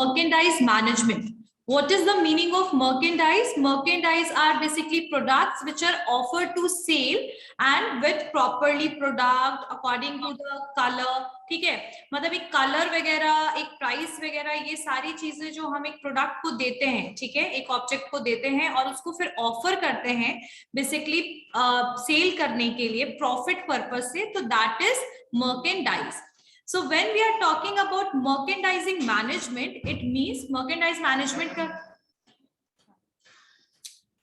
merchandise management. What is the meaning of merchandise? Merchandise are basically products which are offered to sale and with properly product according to the color. ठीक है, मतलब एक colour वगैरह, एक price वगैरह, ये सारी चीजें जो हम एक प्रोडक्ट को देते हैं, ठीक है, एक ऑब्जेक्ट को देते हैं और उसको फिर ऑफर करते हैं बेसिकली सेल करने के लिए प्रॉफिट पर्पस से, तो that is merchandise. So when we are talking about merchandising management, it means merchandise management का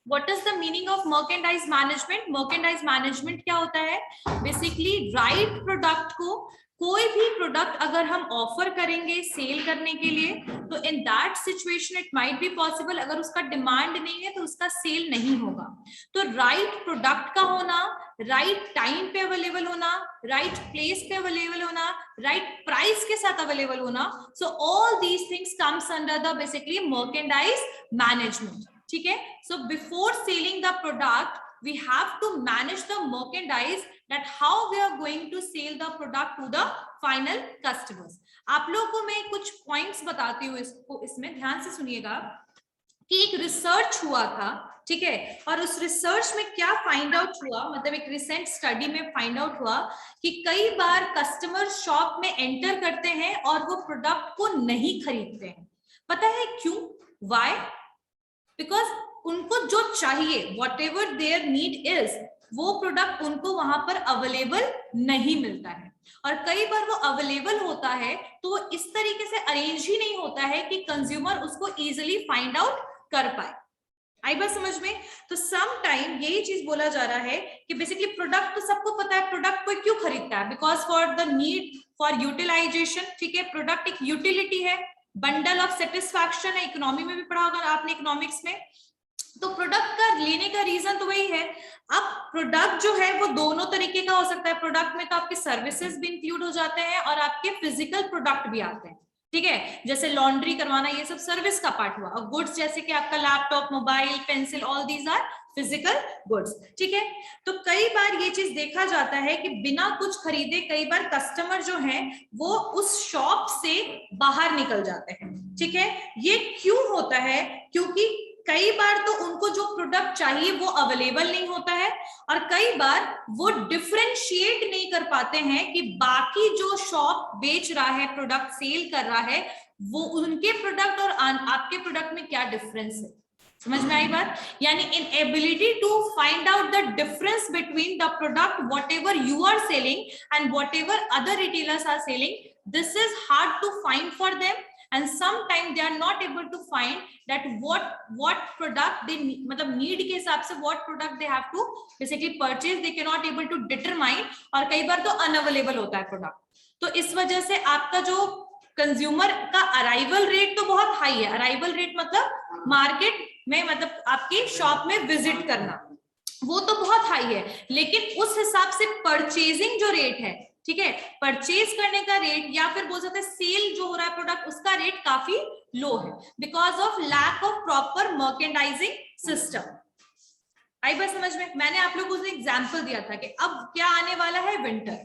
what is the meaning of merchandise management? Merchandise management क्या होता है? Basically right product को, कोई भी प्रोडक्ट अगर हम ऑफर करेंगे सेल करने के लिए, तो in that situation it might be possible, अगर उसका डिमांड नहीं है तो उसका सेल नहीं होगा. तो राइट प्रोडक्ट का होना, राइट टाइम पे अवेलेबल होना, राइट प्लेस पे अवेलेबल होना, राइट प्राइस के साथ अवेलेबल होना, so all these things comes under the basically merchandise management. ठीक है, so before selling the product we have to manage the merchandise, that how we are going to sell the product to the final customers. आप लोगों को मैं कुछ points बताती हूँ, इसको इसमें ध्यान से सुनिएगा कि एक रिसर्च हुआ था, ठीक है, और उस रिसर्च में क्या फाइंड आउट हुआ, मतलब एक रिसेंट स्टडी में फाइंड आउट हुआ कि कई बार कस्टमर शॉप में एंटर करते हैं और वो प्रोडक्ट को नहीं खरीदते हैं. पता है क्यों? व्हाई? बिकॉज उनको जो चाहिए, whatever their need is, वो प्रोडक्ट उनको वहां पर अवेलेबल नहीं मिलता है. और कई बार वो अवेलेबल होता है तो इस तरीके से अरेंज ही नहीं होता है कि कंज्यूमर उसको इजीली फाइंड आउट कर पाए. आई बात समझ में? तो सम टाइम यही चीज बोला जा रहा है कि बेसिकली प्रोडक्ट तो सबको पता है, प्रोडक्ट कोई क्यों खरीदता है? Because for the need for utilisation. ठीक है, प्रोडक्ट एक यूटिलिटी है, बंडल ऑफ सेटिस्फैक्शन है, इकोनॉमी में भी पढ़ा होगा आपने, इकोनॉमिक्स में. तो प्रोडक्ट का लेने का रीजन तो वही है. अब प्रोडक्ट जो है वो दोनों तरीके का हो सकता है. प्रोडक्ट में तो आपके सर्विसेज भी इंक्लूड हो जाते हैं और आपके फिजिकल प्रोडक्ट भी आते हैं. ठीक है, जैसे लॉन्ड्री करवाना, ये सब सर्विस का पार्ट हुआ. और गुड्स जैसे कि आपका laptop, mobile, pencil, all these are physical goods. ठीक है, तो कई बार ये चीज देखा जाता है कि बिना कुछ खरीदे कई बार कस्टमर जो है वो उस शॉप से बाहर निकल जाते हैं. ठीक है, ये क्यों होता है? क्योंकि कई बार तो उनको जो प्रोडक्ट चाहिए वो अवेलेबल नहीं होता है, और कई बार वो डिफरेंशिएट नहीं कर पाते हैं कि बाकी जो शॉप बेच रहा है, प्रोडक्ट सेल कर रहा है, वो उनके प्रोडक्ट और आपके प्रोडक्ट में क्या डिफरेंस है. समझ में आई बात? यानी inability to find out the difference between the product whatever you are selling and whatever other retailers are selling, this is hard to find for them. And sometimes they are not able to find that what product they need, मतलब need के हिसाब से what product they have to basically purchase, they cannot able to determine. और कई बार तो unavailable होता है प्रोडक्ट. तो इस वजह से आपका जो कंज्यूमर का अराइवल रेट तो बहुत हाई है. अराइवल रेट मतलब मार्केट में, मतलब आपकी शॉप में विजिट करना, वो तो बहुत हाई है, लेकिन उस हिसाब से परचेजिंग जो रेट है, ठीक है, परचेज करने का रेट या फिर बोल सकते हैं सेल जो हो रहा है प्रोडक्ट, उसका रेट काफी लो है because of lack of proper merchandising system. आई बात समझ में? मैंने आप लोगों को एग्जांपल दिया था कि अब क्या आने वाला है, विंटर.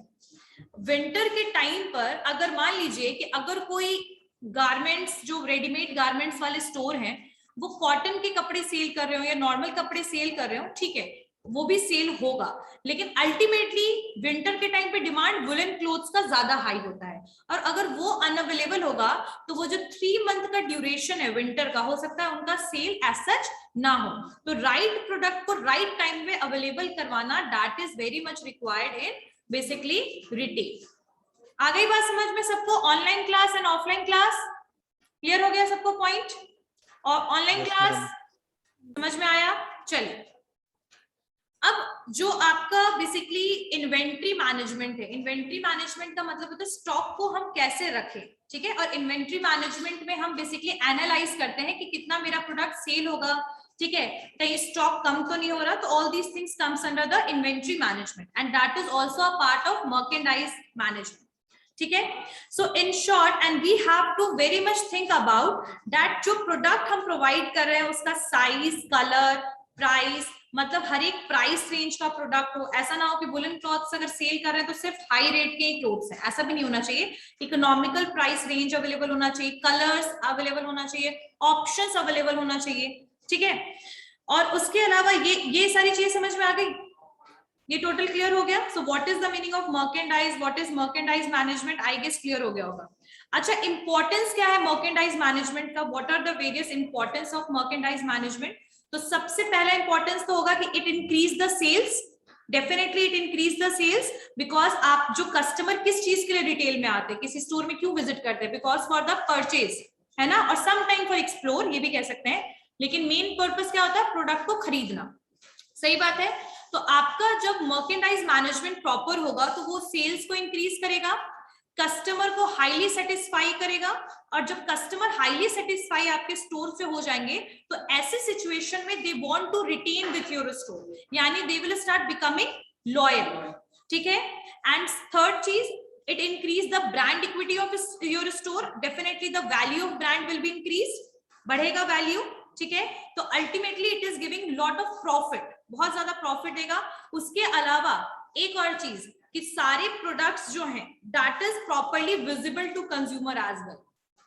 विंटर के टाइम पर अगर मान लीजिए कि अगर कोई गारमेंट्स, जो रेडीमेड गारमेंट्स वाले स्टोर हैं, वो कॉटन के कपड़े सेल कर रहे हो या नॉर्मल कपड़े सेल कर रहे हो, ठीक है, वो भी सेल होगा, लेकिन अल्टीमेटली विंटर के टाइम पे डिमांड वुलन क्लोथ्स का ज्यादा हाई होता है. और अगर वो अनअवेलेबल होगा तो वो जो 3 मंथ का ड्यूरेशन है विंटर का, हो सकता है उनका सेल एज सच ना हो. तो राइट प्रोडक्ट को राइट टाइम पे अवेलेबल करवाना, that is very much required in basically retail. आ गई बात समझ में सबको? Online class and offline class clear हो गया सबको पॉइंट? और ऑनलाइन क्लास समझ में आया? चलिए, अब जो आपका बेसिकली इन्वेंट्री मैनेजमेंट है, इन्वेंट्री मैनेजमेंट का मतलब होता है स्टॉक को हम कैसे रखें. ठीक है, और इन्वेंट्री मैनेजमेंट में हम बेसिकली एनालाइज करते हैं कि कितना मेरा प्रोडक्ट सेल होगा, ठीक है, कहीं स्टॉक कम तो नहीं हो रहा. तो all these things comes under the inventory management and that is also a part of merchandise management. ठीक है, so in short and we have to very much think about that जो प्रोडक्ट हम provide कर रहे हैं उसका size, colour, price, मतलब हर एक प्राइस रेंज का प्रोडक्ट हो। ऐसा ना हो कि वुलन क्लॉथ्स अगर सेल कर रहे हैं तो सिर्फ हाई रेट के ही क्लोथ्स हैं, ऐसा भी नहीं होना चाहिए। इकोनॉमिकल प्राइस रेंज अवेलेबल होना चाहिए, कलर्स अवेलेबल होना चाहिए, ऑप्शंस अवेलेबल होना चाहिए, ठीक है। और उसके अलावा ये सारी चीजें समझ में आ गई, ये टोटल क्लियर हो गया। So what is the meaning of merchandise, what is merchandise management, I guess clear हो गया होगा। अच्छा, इंपॉर्टेंस क्या है मर्केंडाइज मैनेजमेंट का, what are the various importance of merchandise management. तो सबसे पहला इंपॉर्टेंस तो होगा कि it increase the sales, definitely it increase the sales, because आप जो कस्टमर किस चीज के लिए रिटेल में आते हैं, किसी स्टोर में क्यों विजिट करते हैं, बिकॉज फॉर द परचेज, है ना, और सम टाइम फॉर एक्सप्लोर, ये भी कह सकते हैं, लेकिन मेन पर्पस क्या होता है, प्रोडक्ट को खरीदना, सही बात है। तो आपका जब मर्केंडाइज मैनेजमेंट प्रॉपर होगा तो वो सेल्स को इंक्रीज करेगा, कस्टमर को हाईली सेटिस्फाई करेगा, और जब कस्टमर हाईली सेटिस्फाई आपके स्टोर से हो जाएंगे तो ऐसे सिचुएशन में they want to retain with your store, यानी they will start becoming loyal, ठीक है। एंड थर्ड चीज, it increase the brand equity of your store, definitely the value of brand will be increase, बढ़ेगा value, ठीक है। तो ultimately it is giving lot of profit, बहुत ज्यादा profit देगा। उसके अलावा एक और चीज कि सारे प्रोडक्ट्स जो हैं that is properly visible to consumer as well,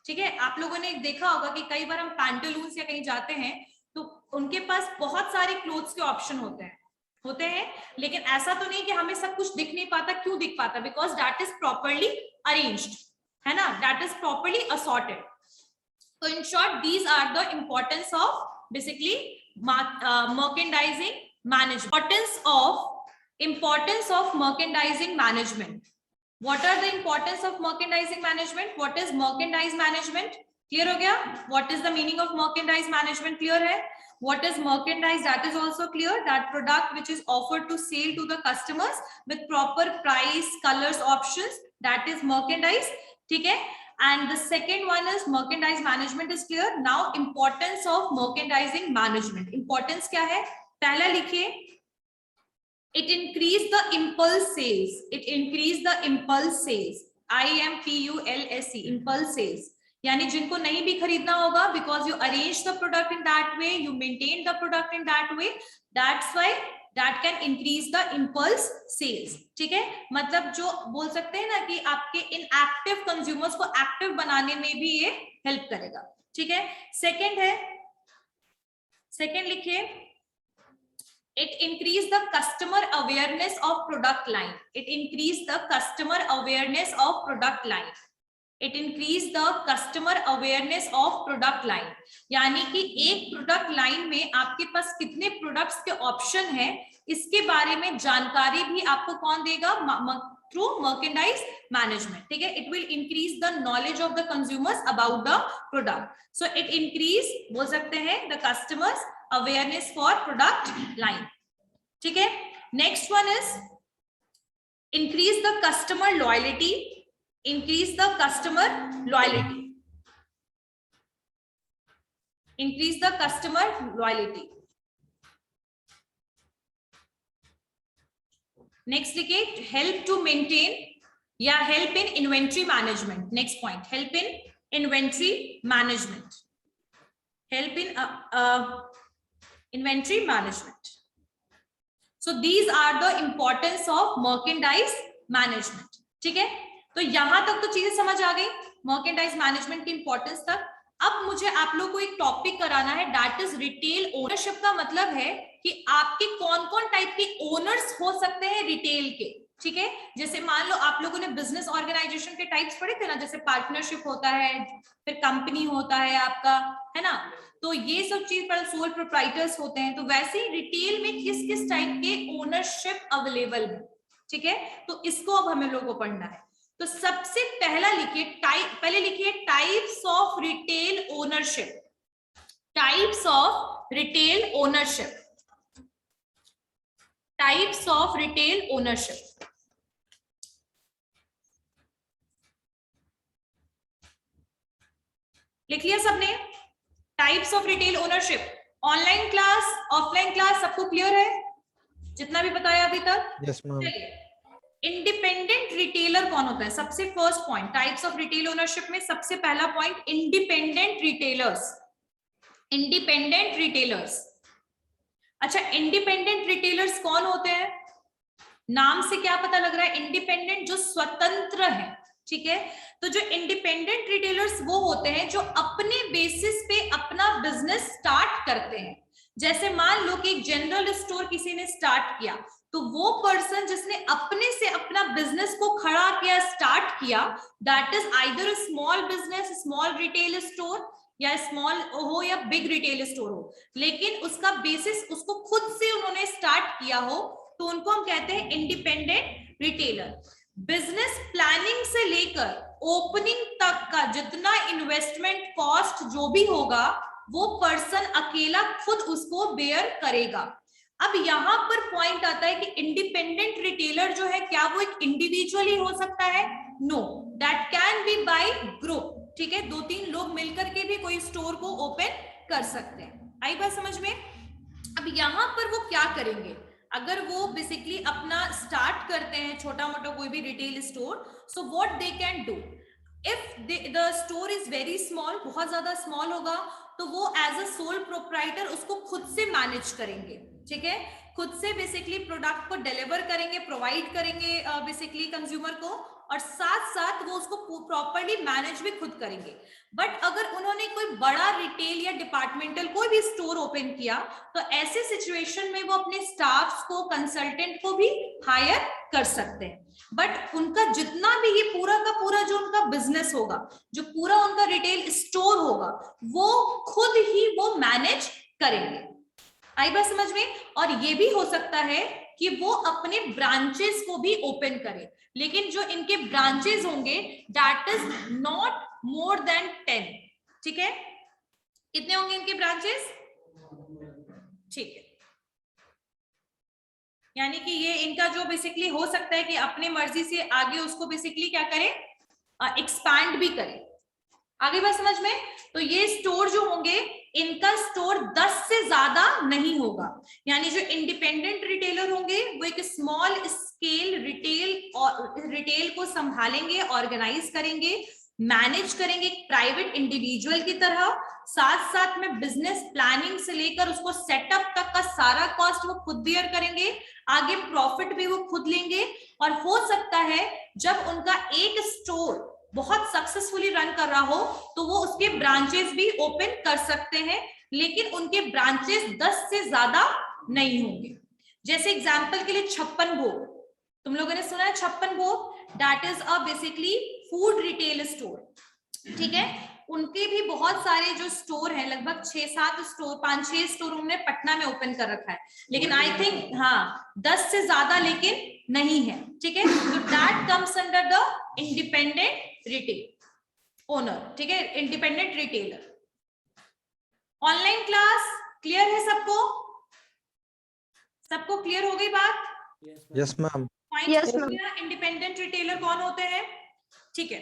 ठीक है। आप लोगों ने देखा होगा कि कई बार हम पैंटालून्स या कहीं जाते हैं तो उनके पास बहुत सारे क्लोथ्स के ऑप्शन होते हैं, लेकिन ऐसा तो नहीं कि हमें सब कुछ दिख नहीं पाता। क्यों दिख पाता? Because that is properly arranged, है ना, that is properly assorted. So in short, these are the importance of basically merchandising management. Importance of merchandising management. What are the importance of merchandising management? What is merchandise management? Clear हो गया? What is the meaning of merchandise management? Clear है? What is merchandise? That is also clear. That product which is offered to sale to the customers with proper price, colors, options. That is merchandise. ठीक है? And the second one is merchandise management is clear. Now importance of merchandising management. Importance क्या है? पहला लिखिए, it increase the impulse sales. It increase the impulse sales. IMPULSE, impulse sales. यानी जिनको नहीं भी खरीदना होगा, because you arrange the product in that way, you maintain the product in that way, that's why that can increase the impulse sales, ठीक है। मतलब जो बोल सकते हैं ना कि आपके inactive consumers को active बनाने में भी ये help करेगा, ठीक है। सेकंड है, सेकंड लिखिए, it increase the customer awareness of product line. It increase the customer awareness of product line. It increase the customer awareness of product line. यानी कि एक प्रोडक्ट लाइन में आपके पास कितने प्रोडक्ट्स के ऑप्शन हैं, इसके बारे में जानकारी भी आपको कौन देगा? थ्रू मर्केंडाइज मैनेजमेंट, ठीक है। It will increase the knowledge of the consumers about the product, so it increase, बोल सकते हैं, the customers awareness for product line, ठीक है। Next one is increase the customer loyalty. Increase the customer loyalty. Increase the customer loyalty. Next लिखिए, help to maintain या help in inventory management. Next point, help in inventory management. Help in inventory management. So these are the importance of merchandise management. ठीक है, तो यहां तक तो चीजें समझ आ गई मर्केंडाइज मैनेजमेंट की इंपॉर्टेंस तक। अब मुझे आप लोग को एक टॉपिक कराना है, दैट इज रिटेल ओनरशिप। का मतलब है कि आपके कौन कौन टाइप के ओनर्स हो सकते हैं रिटेल के, ठीक है। जैसे मान लो आप लोगों ने बिजनेस ऑर्गेनाइजेशन के टाइप्स पढ़े थे ना, जैसे पार्टनरशिप होता है, फिर कंपनी होता है आपका, है ना, तो ये सब चीज पर सोल प्रोप्राइटर्स होते हैं। तो वैसे ही रिटेल में किस किस टाइप के ओनरशिप अवेलेबल है, ठीक है। तो इसको अब हमें लोगों को पढ़ना है। तो सबसे पहला लिखिए, पहले लिखिए types of retail ownership. Types of retail ownership. Types of retail ownership. लिख लिया सबने? Types of retail ownership. Online class, offline class, सबको क्लियर है जितना भी बताया अभी तक? Yes ma'am. इंडिपेंडेंट रिटेलर कौन होता है? सबसे first point types of retail ownership में सबसे पहला point independent retailers. Independent retailers. अच्छा, इंडिपेंडेंट रिटेलर्स कौन होते हैं? नाम से क्या पता लग रहा है? इंडिपेंडेंट, जो स्वतंत्र है, ठीक है। तो जो इंडिपेंडेंट रिटेलर्स वो होते हैं जो अपने बेसिस पे अपना बिजनेस स्टार्ट करते हैं। जैसे मान लो कि एक जनरल स्टोर किसी ने स्टार्ट किया, तो वो पर्सन जिसने अपने से अपना बिजनेस को खड़ा किया, स्टार्ट किया, that is either a small business, small retail store, या स्मॉल हो या बिग रिटेल स्टोर हो, लेकिन उसका बेसिस उसको खुद से उन्होंने स्टार्ट किया हो, तो उनको हम कहते हैं इंडिपेंडेंट रिटेलर। बिजनेस प्लानिंग से लेकर ओपनिंग तक का जितना इन्वेस्टमेंट कॉस्ट जो भी होगा, वो पर्सन अकेला खुद उसको बेयर करेगा। अब यहां पर पॉइंट आता है कि इंडिपेंडेंट रिटेलर जो है, क्या वो एक इंडिविजुअली हो सकता है? No, that can be by group, ठीक है। 2-3 लोग मिलकर के भी कोई स्टोर को ओपन कर सकते हैं। आई बात समझ में? अब यहां पर वो क्या करेंगे? अगर वो बेसिकली अपना स्टार्ट करते हैं छोटा मोटा कोई भी retail store, so what they can do, if the store is very small, बहुत ज्यादा स्मॉल होगा, तो वो एज अ सोल प्रोप्राइटर उसको खुद से मैनेज करेंगे, ठीक है। खुद से बेसिकली प्रोडक्ट को डिलीवर करेंगे, प्रोवाइड करेंगे बेसिकली कंज्यूमर को, और साथ साथ वो उसको प्रॉपर्ली मैनेज भी खुद करेंगे। बट अगर उन्होंने कोई बड़ा रिटेल या डिपार्टमेंटल कोई भी स्टोर ओपन किया, तो ऐसे सिचुएशन में वो अपने स्टाफ्स को, कंसल्टेंट को भी हायर कर सकते हैं। बट उनका जितना भी ये पूरा का पूरा जो उनका बिजनेस होगा, जो पूरा उनका रिटेल स्टोर होगा, वो खुद ही वो मैनेज करेंगे। आई बात समझ में? और ये भी हो सकता है कि वो अपने ब्रांचेस को भी ओपन करें, लेकिन जो इनके ब्रांचेस होंगे that is not more than 10, ठीक है। कितने होंगे इनके ब्रांचेस? ठीक है, यानी कि ये इनका जो बेसिकली हो सकता है कि अपने मर्जी से आगे उसको बेसिकली क्या करें, एक्सपैंड भी करें। आगे बात समझ में? तो ये स्टोर जो होंगे, इनका स्टोर 10 से ज्यादा नहीं होगा, यानी जो इंडिपेंडेंट रिटेलर होंगे वो एक स्मॉल स्केल रिटेल को संभालेंगे, ऑर्गेनाइज करेंगे, मैनेज करेंगे एक प्राइवेट इंडिविजुअल की तरह। साथ साथ में बिजनेस प्लानिंग से लेकर उसको सेटअप तक का सारा कॉस्ट वो खुद बियर करेंगे, आगे प्रॉफिट भी वो खुद लेंगे। और हो सकता है जब उनका एक स्टोर बहुत सक्सेसफुली रन कर रहा हो, तो वो उसके ब्रांचेस भी ओपन कर सकते हैं, लेकिन उनके ब्रांचेस 10 से ज्यादा नहीं होंगे। जैसे एग्जांपल के लिए 56 भोग, तुम लोगों ने सुना है 56 भोग? That is a basically food retail store, ठीक है। उनके भी बहुत सारे जो स्टोर हैं, लगभग 6-7 स्टोर, 5-6 स्टोर उन्होंने पटना में ओपन कर रखा है, लेकिन आई थिंक 10 से ज्यादा लेकिन नहीं है, ठीक है। तो that comes under the independent retail owner, ठीक है, independent retailer. Online class clear है सबको? सबको क्लियर हो गई बात? Yes ma'am. इंडिपेंडेंट रिटेलर कौन होते हैं? ठीक है,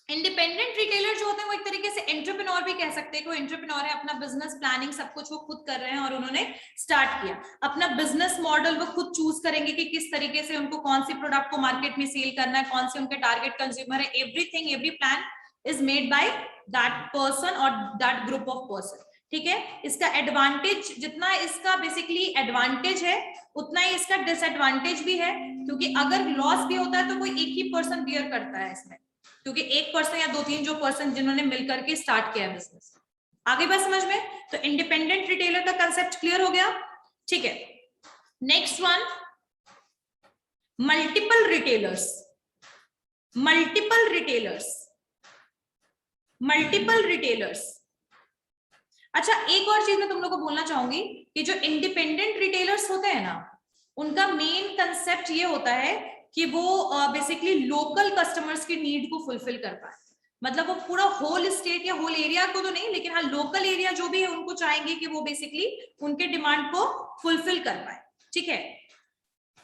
इंडिपेंडेंट रिटेलर जो होते हैं वो एक तरीके से एंटरप्रेन्योर भी कह सकते हैं। कोई एंटरप्रेन्योर है, अपना बिजनेस प्लानिंग सब कुछ वो खुद कर रहे हैं, और उन्होंने स्टार्ट किया अपना बिजनेस मॉडल, वो खुद चूज करेंगे कि किस तरीके से उनको कौन सी प्रोडक्ट को मार्केट में सेल करना है, कौन से उनके टारगेट कंज्यूमर है। Everything, every plan is made by that person और दैट ग्रुप ऑफ पर्सन, ठीक है। इसका एडवांटेज, जितना इसका बेसिकली एडवांटेज है उतना ही इसका डिसएडवांटेज भी है, क्योंकि अगर लॉस भी होता है तो कोई एक ही पर्सन बियर करता है इसमें, क्योंकि एक पर्सन या 2-3 जो पर्सन जिन्होंने मिलकर के स्टार्ट किया है बिजनेस। आगे बात समझ में? तो इंडिपेंडेंट रिटेलर का कंसेप्ट क्लियर हो गया, ठीक है। Next one, multiple retailers. Multiple retailers, multiple retailers. अच्छा, एक और चीज मैं तुम लोग को बोलना चाहूंगी कि जो इंडिपेंडेंट रिटेलर्स होते हैं ना, उनका मेन कंसेप्ट ये होता है कि वो बेसिकली लोकल कस्टमर्स की नीड को फुलफिल कर पाए। मतलब वो पूरा होल स्टेट या होल एरिया को तो नहीं, लेकिन हाँ लोकल एरिया जो भी है उनको चाहेंगे कि वो बेसिकली उनके डिमांड को फुलफिल कर पाए, ठीक है।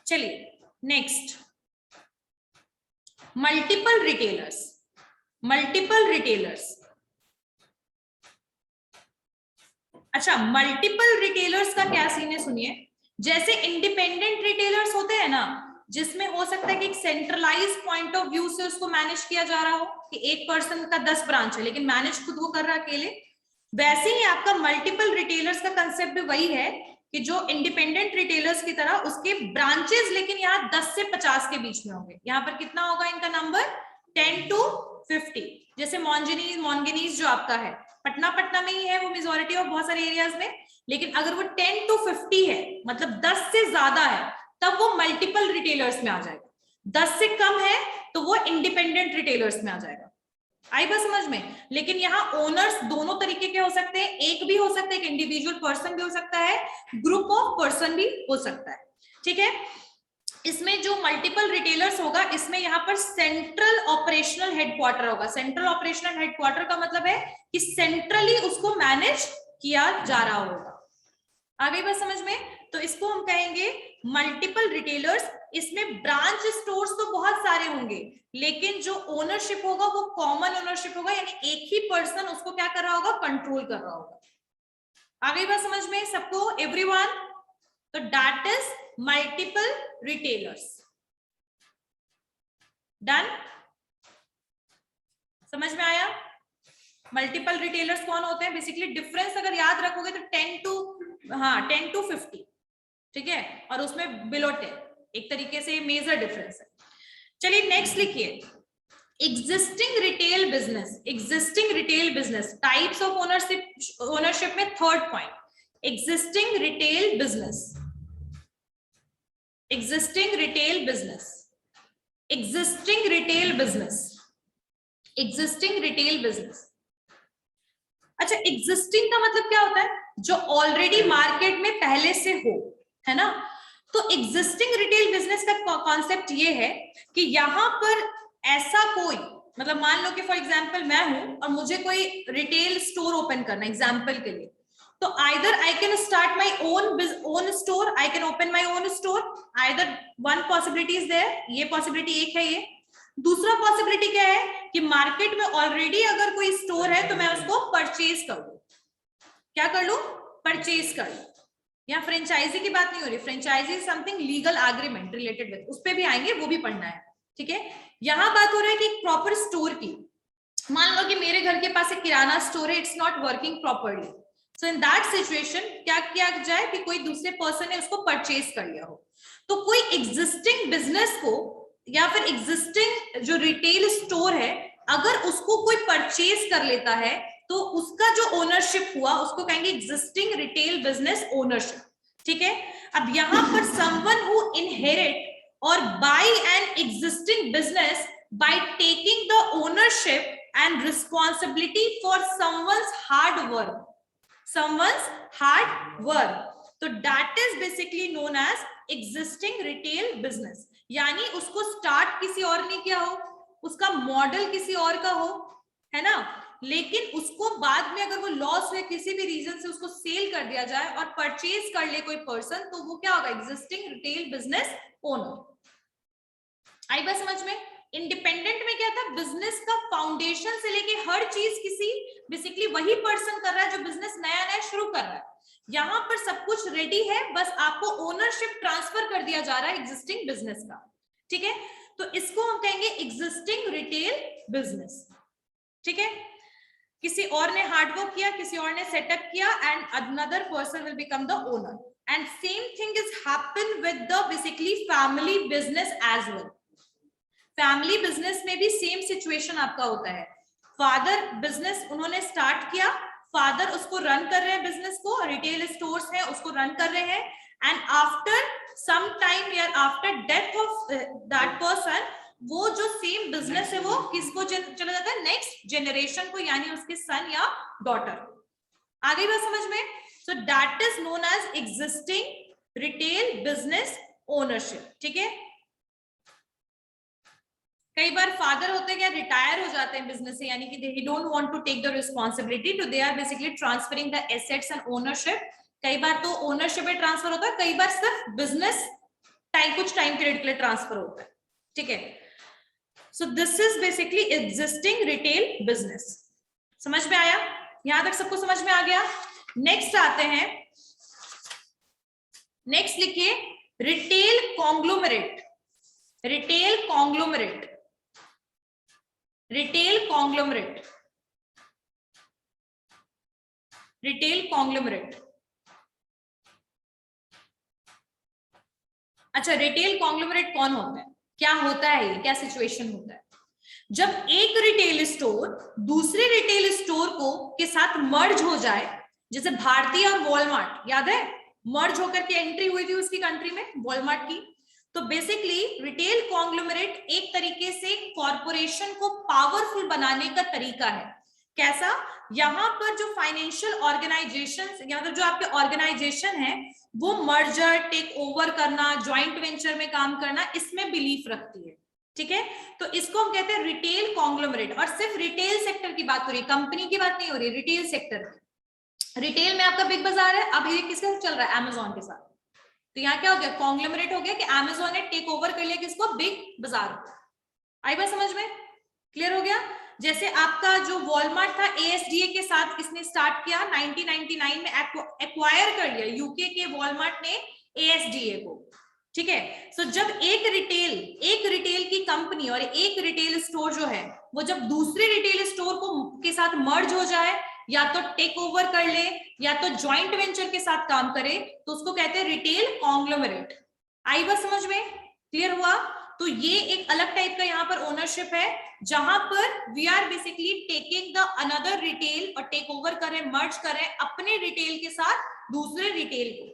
चलिए next, multiple retailers. Multiple retailers, अच्छा मल्टीपल रिटेलर्स का क्या सीन है सुनिए। जैसे इंडिपेंडेंट रिटेलर्स होते हैं ना, जिसमें हो सकता है कि एक सेंट्रलाइज पॉइंट ऑफ व्यू से उसको मैनेज किया जा रहा हो, कि एक पर्सन का 10 ब्रांच है लेकिन मैनेज खुद वो कर रहा है अकेले, वैसे ही आपका मल्टीपल रिटेलर्स का कंसेप्ट भी वही है कि जो इंडिपेंडेंट रिटेलर्स की तरह उसके ब्रांचेस लेकिन यहाँ 10 से 50 के बीच में होंगे। यहाँ पर कितना होगा इनका नंबर 10 to 50। जैसे मॉन्गिनीज जो आपका है पटना में ही है वो मेजोरिटी ऑफ बहुत सारे एरियाज में, लेकिन अगर वो 10 to 50 है मतलब 10 से ज्यादा है तब वो मल्टीपल रिटेलर्स में आ जाएगा। 10 से कम है तो वो इंडिपेंडेंट रिटेलर्स में आ जाएगा। आई बात समझ में? लेकिन यहाँ ओनर्स दोनों तरीके के हो सकते हैं, एक भी हो सकता है, एक इंडिविजुअल पर्सन भी हो सकता है, ग्रुप ऑफ पर्सन भी हो सकता है। ठीक है, इसमें जो मल्टीपल रिटेलर्स होगा इसमें यहाँ पर सेंट्रल ऑपरेशनल हेडक्वार्टर होगा। सेंट्रल ऑपरेशनल हेडक्वार्टर का मतलब है कि सेंट्रली उसको मैनेज किया जा रहा होगा। आ गई बात समझ में? तो इसको हम कहेंगे मल्टीपल रिटेलर्स। इसमें ब्रांच स्टोर्स तो बहुत सारे होंगे लेकिन जो ओनरशिप होगा वो कॉमन ओनरशिप होगा, यानी एक ही पर्सन उसको क्या कर रहा होगा, कंट्रोल कर रहा होगा। आ गई बात समझ में सबको, एवरीवन? तो that is multiple retailers. Done? समझ में आया? मल्टीपल रिटेलर्स कौन होते हैं? बेसिकली डिफरेंस अगर याद रखोगे तो 10 to 50, ठीक है, और उसमें बिलो 10 एक तरीके से मेजर डिफरेंस है। चलिए नेक्स्ट लिखिए, existing retail business. Existing retail business types of ownership में third point, existing retail business. Existing retail business, existing retail business, existing retail business. अच्छा, एग्जिस्टिंग का मतलब क्या होता है? जो ऑलरेडी मार्केट में पहले से हो, है ना? तो एग्जिस्टिंग रिटेल बिजनेस का कॉन्सेप्ट ये है कि यहां पर ऐसा कोई, मतलब मान लो कि फॉर एग्जांपल मैं हूं और मुझे कोई रिटेल स्टोर ओपन करना, एग्जांपल के लिए, तो either I can start my own store, I can open my own store, either one possibility is there, ये पॉसिबिलिटी एक है ये। दूसरा पॉसिबिलिटी क्या है कि मार्केट में ऑलरेडी अगर कोई स्टोर है तो मैं उसको परचेज कर लूं। क्या कर लूं? परचेज कर लूं। यहाँ फ्रेंचाइजी की बात नहीं हो रही, franchisee something legal agreement related with, उस पे भी आएंगे, वो भी पढ़ना है। ठीक है, यहाँ बात हो रहा है कि एक प्रॉपर स्टोर की। मान लो कि मेरे घर के पास एक किराना स्टोर है, it's not working properly, so in that situation क्या किया जाए कि कोई दूसरे पर्सन ने उसको परचेज कर लिया हो। तो कोई एग्जिस्टिंग बिजनेस को या फिर एग्जिस्टिंग जो रिटेल स्टोर है अगर उसको कोई परचेज कर लेता है तो उसका जो ओनरशिप हुआ उसको कहेंगे एग्जिस्टिंग रिटेल बिजनेस ओनरशिप। ठीक है, अब यहां पर समवन हु इनहेरिट और buy an existing business by taking the ownership and responsibility for someone's hard work, तो that is basically known as existing retail business। यानी उसको स्टार्ट किसी और ने किया हो, उसका मॉडल किसी और का हो, है ना, लेकिन उसको बाद में अगर वो लॉस हुए किसी भी रीजन से उसको सेल कर दिया जाए और परचेज कर ले कोई पर्सन, तो वो क्या होगा? Existing retail business owner. आई बात समझ में? इंडिपेंडेंट में क्या था? बिजनेस का फाउंडेशन से लेके हर चीज किसी बेसिकली वही पर्सन कर रहा है जो बिजनेस नया शुरू कर रहा है। यहां पर सब कुछ रेडी है, बस आपको ओनरशिप ट्रांसफर कर दिया जा रहा है एग्जिस्टिंग बिजनेस का। ठीक है, तो इसको हम कहेंगे एग्जिस्टिंग रिटेल बिजनेस। ठीक है, किसी और ने हार्डवर्क किया, किसी और ने सेटअप किया and another person will become the owner, and same thing is happen with the basically family business as well. Family business में भी सेम सिचुएशन आपका होता है। फादर बिजनेस उन्होंने स्टार्ट किया, फादर उसको रन कर रहे हैं, बिजनेस को, रिटेल स्टोर्स हैं उसको रन कर रहे हैं, एंड आफ्टर सम टाइम या after death of that person वो जो सेम बिजनेस है वो किसको चला जाता है? नेक्स्ट जनरेशन को, यानी उसके सन या डॉटर। आ गई बात समझ में? So that is known as existing retail business ownership. ठीक है, कई बार फादर होते हैं क्या, रिटायर हो जाते हैं बिजनेस से, यानी कि they don't want to take the responsibility, तो they are basically transferring the assets and ownership. कई बार तो ओनरशिप में ट्रांसफर होता है, कई बार सिर्फ बिजनेस कुछ टाइम पीरियड के लिए ट्रांसफर होता है। ठीक है, so this is basically existing retail business. समझ में आया? यहां तक सबको समझ में आ गया? नेक्स्ट आते हैं, नेक्स्ट लिखिए retail conglomerate. Retail conglomerate, retail conglomerate, retail conglomerate. अच्छा, रिटेल कॉन्ग्लोमरेट कौन होता है, क्या होता है, ये क्या सिचुएशन होता है? जब एक रिटेल स्टोर दूसरे रिटेल स्टोर को के साथ मर्ज हो जाए, जैसे भारतीय और वॉलमार्ट, याद है मर्ज होकर के एंट्री हुई थी उसकी कंट्री में, वॉलमार्ट की। तो बेसिकली रिटेल कॉन्ग्लोमरेट एक तरीके से कॉर्पोरेशन को पावरफुल बनाने का तरीका है। कैसा? यहाँ पर जो फाइनेंशियल ऑर्गेनाइजेशन, मतलब जो आपके ऑर्गेनाइजेशन है, वो मर्जर, टेक ओवर करना, ज्वाइंट वेंचर में काम करना, इसमें बिलीफ रखती है। ठीक है, तो इसको हम कहते हैं रिटेल कॉन्ग्लोमरेट। और सिर्फ रिटेल सेक्टर की बात हो रही है, कंपनी की बात नहीं हो रही, रिटेल सेक्टर की। रिटेल में आपका बिग बाजार है, अब ये किसके साथ चल रहा है? अमेजोन के साथ। तो यहाँ क्या हो गया? कॉन्ग्लोमरेट हो गया कि अमेजोन ने टेक ओवर कर लिया किसको? बिग बाजार। आई बात समझ में? क्लियर हो गया? जैसे आपका जो वॉलमार्ट था, एएसडीए के साथ किसने स्टार्ट किया? 1999 में एक्वायर कर लिया यूके के वॉलमार्ट ने एएसडीए को। ठीक है, सो जब एक रिटेल की कंपनी और एक रिटेल स्टोर जो है, वो जब दूसरे रिटेल स्टोर को के साथ मर्ज हो जाए, या तो टेक ओवर कर ले, या तो ज्वाइंट वेंचर के साथ काम करे, तो उसको कहते हैं रिटेल कॉन्ग्लोमरेट। आई बात समझ में? क्लियर हुआ? तो ये एक अलग टाइप का यहाँ पर ओनरशिप है, जहां पर we are basically taking the another retail और टेक ओवर करें, मर्ज करें अपने रिटेल के साथ दूसरे रिटेल को।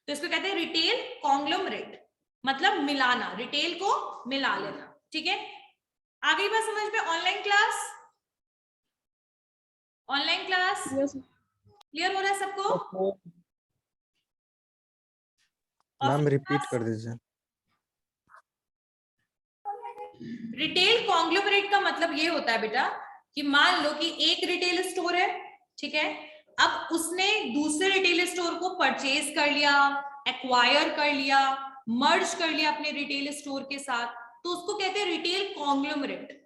तो इसको कहते हैं रिटेल कॉन्ग्लोमरेट, मतलब मिलाना, रिटेल को मिला लेना। ठीक है, आगे बात समझ में? ऑनलाइन क्लास क्लियर हो रहा है सबको? मैम रिपीट कर दीजिए। रिटेल कॉन्ग्लोमरेट का मतलब ये होता है बेटा कि मान लो कि एक रिटेल स्टोर है, ठीक है, अब उसने दूसरे रिटेल स्टोर को परचेज कर लिया, एक्वायर कर लिया, मर्ज कर लिया अपने रिटेल स्टोर के साथ, तो उसको कहते हैं रिटेल कॉन्ग्लोमरेट।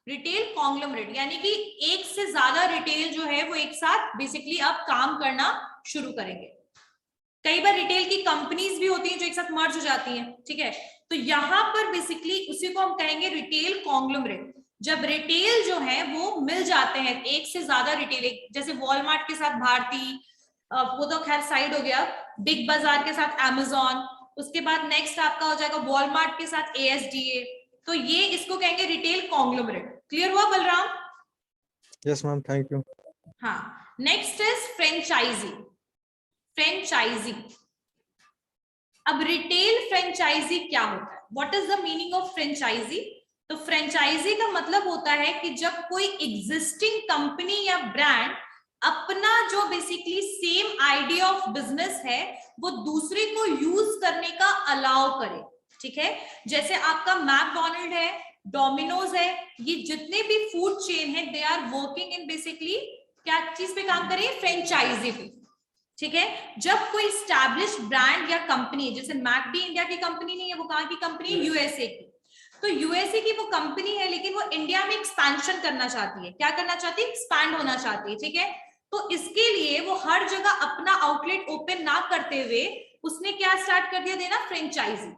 रिटेल कॉन्ग्लोमरेट यानी कि एक से ज्यादा रिटेल जो है वो एक साथ बेसिकली अब काम करना शुरू करेंगे। कई बार रिटेल की कंपनीज भी होती हैं जो एक साथ मर्ज हो जाती हैं। ठीक है, तो यहां पर बेसिकली उसी को हम कहेंगे रिटेल कॉन्ग्लोमरेट। जब रिटेल जो है वो मिल जाते हैं, एक से ज्यादा रिटेल, जैसे वॉलमार्ट के साथ भारती, वो तो खैर साइड हो गया, बिग बाजार के साथ अमेजोन, उसके बाद नेक्स्ट आपका हो जाएगा वॉलमार्ट के साथ एएसडीए, तो ये इसको कहेंगे रिटेल कॉन्ग्लोमरेट। क्लियर हुआ Balram? Yes ma'am, thank you. हाँ, नेक्स्ट इज फ्रेंचाइजी। फ्रेंचाइजी, अब रिटेल फ्रेंचाइजी क्या होता है? What is the meaning of franchisee? तो फ्रेंचाइजी का मतलब होता है कि जब कोई एग्जिस्टिंग कंपनी या ब्रांड अपना जो basically same idea of business है वो दूसरे को यूज करने का अलाउ करे। ठीक है, जैसे आपका मैकडोनल्ड है, डोमिनोज है, ये जितने भी फूड चेन है, they are working in basically क्या चीज पे काम करें? फ्रेंचाइजी पे। ठीक है, जब कोई स्टैब्लिश ब्रांड या कंपनी, जैसे मैकडी इंडिया की कंपनी नहीं है, वो कहाँ की कंपनी है? यूएसए की। तो यूएसए की वो कंपनी है, लेकिन वो इंडिया में एक्सपेंशन करना चाहती है। क्या करना चाहती है? एक्सपैंड होना चाहती है। ठीक है, तो इसके लिए वो हर जगह अपना आउटलेट ओपन ना करते हुए उसने क्या स्टार्ट कर दिया देना? फ्रेंचाइजी।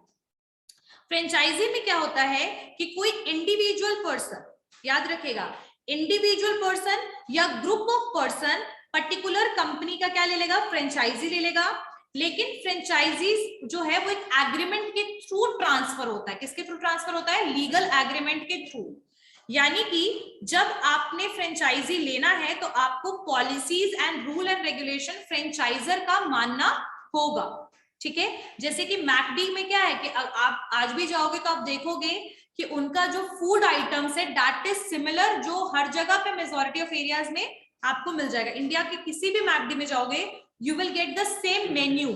फ्रेंचाइजी में क्या होता है कि कोई इंडिविजुअल पर्सन, याद रखेगा, इंडिविजुअल पर्सन या group of person particular company का क्या ले लेगा? फ्रेंचाइजी ले लेगा। लेकिन फ्रेंचाइजी जो है वो एक एग्रीमेंट के थ्रू ट्रांसफर होता है। किसके थ्रू ट्रांसफर होता है? लीगल एग्रीमेंट के थ्रू। यानी कि जब आपने फ्रेंचाइजी लेना है तो आपको policies and rule and regulation franchisor का मानना होगा। ठीक है, जैसे कि मैकडी में क्या है कि आप आज भी जाओगे तो आप देखोगे कि उनका जो फूड आइटम्स है दैट इज सिमिलर, जो हर जगह पे मेजॉरिटी ऑफ एरियाज में आपको मिल जाएगा। इंडिया के किसी भी मैकडी में जाओगे you will get the same menu.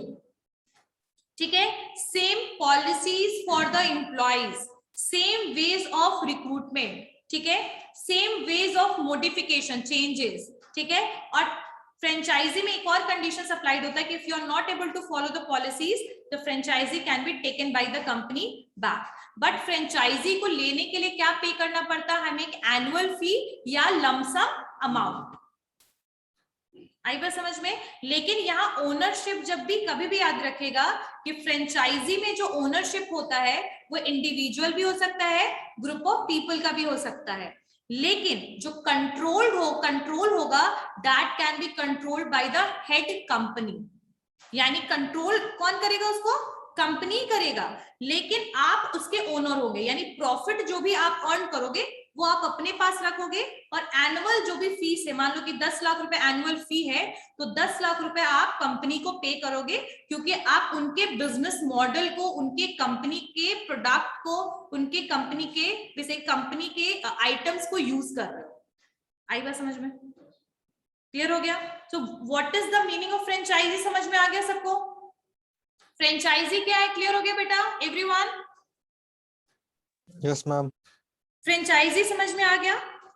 ठीक है, same policies for the employees, same ways of recruitment, ठीक है, same ways of modification, changes. ठीक है, और फ्रेंचाइजी में एक और कंडीशन अप्लाइड होता है कि if you are not able to follow the policies the franchisee can be taken by the company back. But franchisee को लेने के लिए क्या पे करना पड़ता है हमें? एक एनुअल फी या लमसम अमाउंट। आई बात समझ में? लेकिन यहाँ ओनरशिप जब भी कभी भी याद रखेगा कि फ्रेंचाइजी में जो ओनरशिप होता है वो इंडिविजुअल भी हो सकता है, ग्रुप ऑफ पीपल का भी हो सकता है, लेकिन जो कंट्रोल होगा that can be controlled by the head company. यानी कंट्रोल कौन करेगा उसको? कंपनी करेगा, लेकिन आप उसके ओनर होगे, यानी प्रॉफिट जो भी आप अर्न करोगे वो आप अपने पास रखोगे, और एनुअल जो भी फीस है, मान लो कि 10 लाख रुपए एनुअल फी है, तो 10 लाख रुपए आप कंपनी को पे करोगे, क्योंकि आप उनके बिजनेस मॉडल को, उनके कंपनी के प्रोडक्ट को, उनके कंपनी के जैसे कंपनी के आइटम्स को यूज कर रहे हो। आई बात समझ में? क्लियर हो गया? So what is the meaning of franchisee, समझ में आ गया सबको? फ्रेंचाइजी क्या है? क्लियर हो गया बेटा एवरीवन? Yes ma'am. फ्रेंचाइजी समझ में आ गया?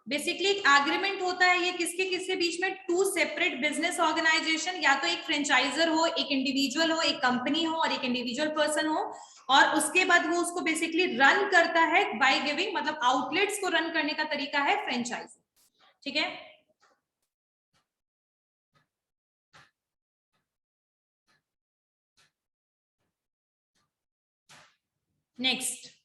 बेसिकली एक एग्रीमेंट होता है, ये किसके किसके बीच में? टू सेपरेट बिजनेस ऑर्गेनाइजेशन, या तो एक फ्रेंचाइजर हो, एक इंडिविजुअल हो, एक कंपनी हो और एक इंडिविजुअल पर्सन हो, और उसके बाद वो उसको बेसिकली रन करता है बाय गिविंग, मतलब आउटलेट्स को रन करने का तरीका है फ्रेंचाइजी। ठीक है? Next,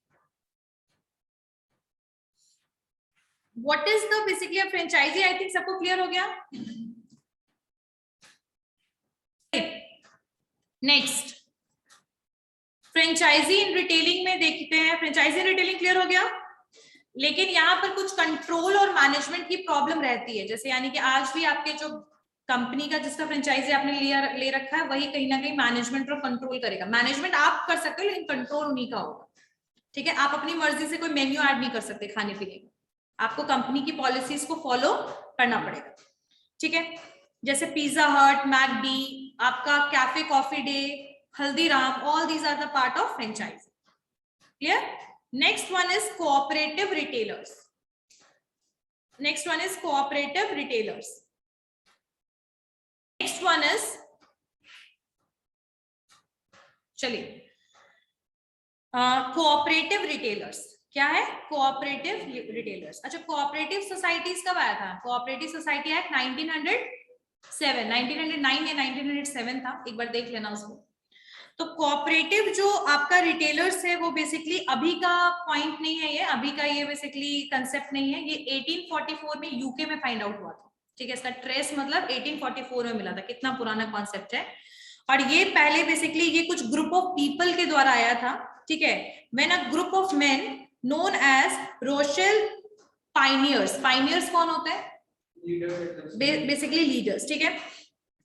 what is the basically a franchisee? I think सबको क्लियर हो गया। नेक्स्ट, फ्रेंचाइजी इन रिटेलिंग में देखते हैं। फ्रेंचाइजी इन रिटेलिंग क्लियर हो गया, लेकिन यहाँ पर कुछ कंट्रोल और मैनेजमेंट की प्रॉब्लम रहती है, जैसे यानी कि आज भी आपके जो कंपनी का जिसका फ्रेंचाइजी आपने ले रखा है, वही कहीं ना कहीं मैनेजमेंट और कंट्रोल करेगा। मैनेजमेंट आप कर सकते हो, लेकिन कंट्रोल उन्हीं का होगा। ठीक है? आप अपनी मर्जी से कोई मेन्यू ऐड नहीं कर सकते खाने पीने का, आपको कंपनी की पॉलिसीज को फॉलो करना पड़ेगा। ठीक है? जैसे पिज्जा हट, मैकडी, आपका cafe coffee day, Haldiram, all these are the part of franchise. Clear? Next one is cooperative retailers. Next one is cooperative retailers. Next one is, चलिए, cooperative retailers. क्या है? cooperative retailers. अच्छा, cooperative societies कब आया था? cooperative society act 1907, 1909 या 1907 था, एक बार देख लेना उसको। तो कोऑपरेटिव जो आपका रिटेलर्स है वो बेसिकली अभी का पॉइंट नहीं है, ये अभी का ये बेसिकली कंसेप्ट नहीं है, ये 1844 में यूके में फाइंड आउट हुआ था। ठीक है? इसका ट्रेस मतलब 1844 में मिला था, कितना पुराना कॉन्सेप्ट है। और ये पहले बेसिकली ये कुछ ग्रुप ऑफ पीपल के द्वारा आया था। ठीक है? When a group of men known as Rochdale pioneers, pioneers कौन होते हैं? Basically leaders. ठीक है?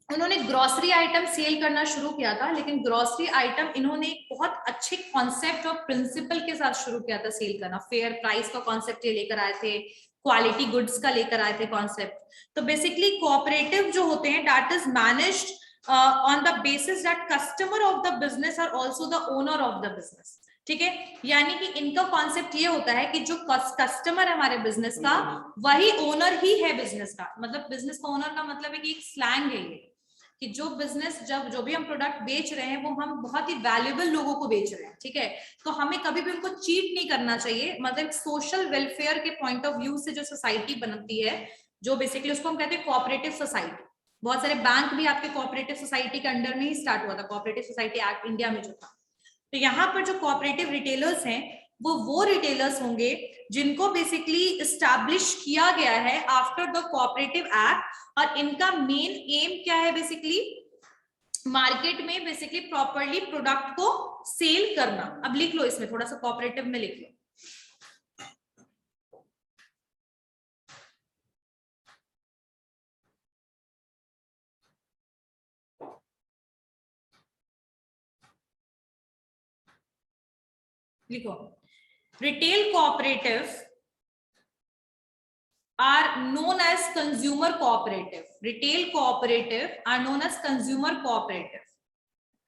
उन्होंने ग्रोसरी आइटम सेल करना शुरू किया था, लेकिन ग्रोसरी आइटम इन्होंने एक बहुत अच्छे कॉन्सेप्ट और प्रिंसिपल के साथ शुरू किया था सेल करना। फेयर प्राइस का कॉन्सेप्ट ये लेकर आए थे, क्वालिटी गुड्स का लेकर आए थे कॉन्सेप्ट। तो बेसिकली कोऑपरेटिव जो होते हैं, that is managed on the basis that customer of the business are also the owner of the business. ठीक है? यानी कि इनका कॉन्सेप्ट ये होता है कि जो कस्टमर है हमारे बिजनेस का, वही ओनर ही है बिजनेस का। मतलब बिजनेस का ओनर का मतलब है कि एक स्लैंग है ये, कि जो बिजनेस, जब जो भी हम प्रोडक्ट बेच रहे हैं वो हम बहुत ही वैल्यूएबल लोगों को बेच रहे हैं। ठीक है? तो हमें कभी भी उनको चीट नहीं करना चाहिए। मतलब सोशल वेलफेयर के पॉइंट ऑफ व्यू से जो सोसाइटी बनती है, जो बेसिकली उसको हम कहते हैं कोऑपरेटिव सोसाइटी। बहुत सारे बैंक भी आपके कोऑपरेटिव सोसाइटी के अंडर में ही स्टार्ट हुआ था, कोऑपरेटिव सोसाइटी एक्ट इंडिया में जो था। तो यहाँ पर जो कोऑपरेटिव रिटेलर्स हैं वो रिटेलर्स होंगे जिनको बेसिकली इस्टेब्लिश किया गया है आफ्टर द कोऑपरेटिव एक्ट, और इनका मेन एम क्या है? बेसिकली मार्केट में बेसिकली प्रॉपर्ली प्रोडक्ट को सेल करना। अब लिख लो इसमें थोड़ा सा, कोऑपरेटिव में लिख लो। लिखो, retail cooperative are known as consumer cooperative. Retail cooperative are known as consumer cooperative.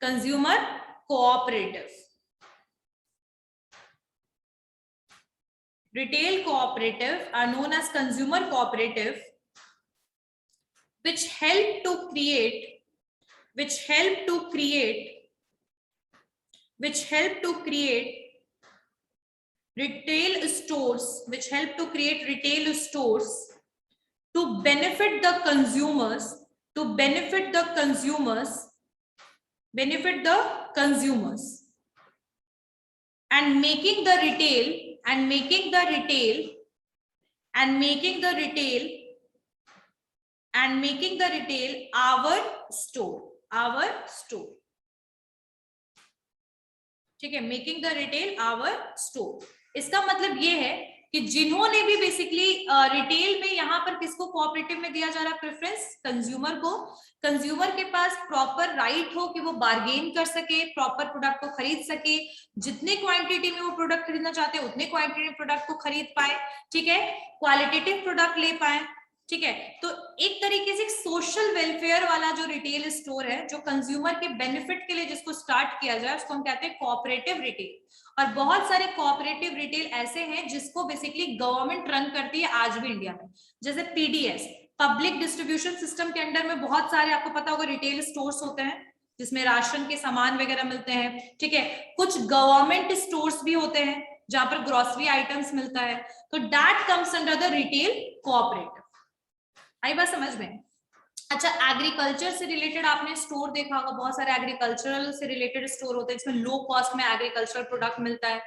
Consumer cooperative. Retail cooperative are known as consumer cooperative, which help to create retail stores, to benefit the consumers, and making the retail our store. ठीक है, making the retail our store. इसका मतलब ये है कि जिन्होंने भी basically retail में यहाँ पर किसको कोऑपरेटिव में दिया जा रहा है प्रेफरेंस, कंज्यूमर को। कंज्यूमर के पास प्रॉपर राइट हो कि वो बार्गेन कर सके, प्रॉपर प्रोडक्ट को खरीद सके, जितने क्वांटिटी में वो प्रोडक्ट खरीदना चाहते हैं उतने क्वांटिटी में प्रोडक्ट को खरीद पाए, ठीक है, क्वालिटेटिव प्रोडक्ट ले पाए, ठीक है। तो एक तरीके से सोशल वेलफेयर वाला जो रिटेल स्टोर है, जो कंज्यूमर के बेनिफिट के लिए जिसको स्टार्ट किया जाए, उसको हम कहते हैं कोऑपरेटिव रिटेल। और बहुत सारे कोऑपरेटिव रिटेल ऐसे हैं जिसको बेसिकली गवर्नमेंट रन करती है आज भी इंडिया में, जैसे पीडीएस, पब्लिक डिस्ट्रीब्यूशन सिस्टम के अंडर में बहुत सारे आपको पता होगा रिटेल स्टोर्स होते हैं जिसमें राशन के सामान वगैरह मिलते हैं, ठीक है। कुछ गवर्नमेंट स्टोर्स भी होते हैं जहां पर ग्रोसरी आइटम्स मिलता है, तो that comes under the retail cooperative. आई बात समझ में? अच्छा, एग्रीकल्चर से रिलेटेड आपने स्टोर देखा होगा, बहुत सारे एग्रीकल्चरल से रिलेटेड स्टोर होते हैं जिसमें लो कॉस्ट में एग्रीकल्चरल प्रोडक्ट मिलता है,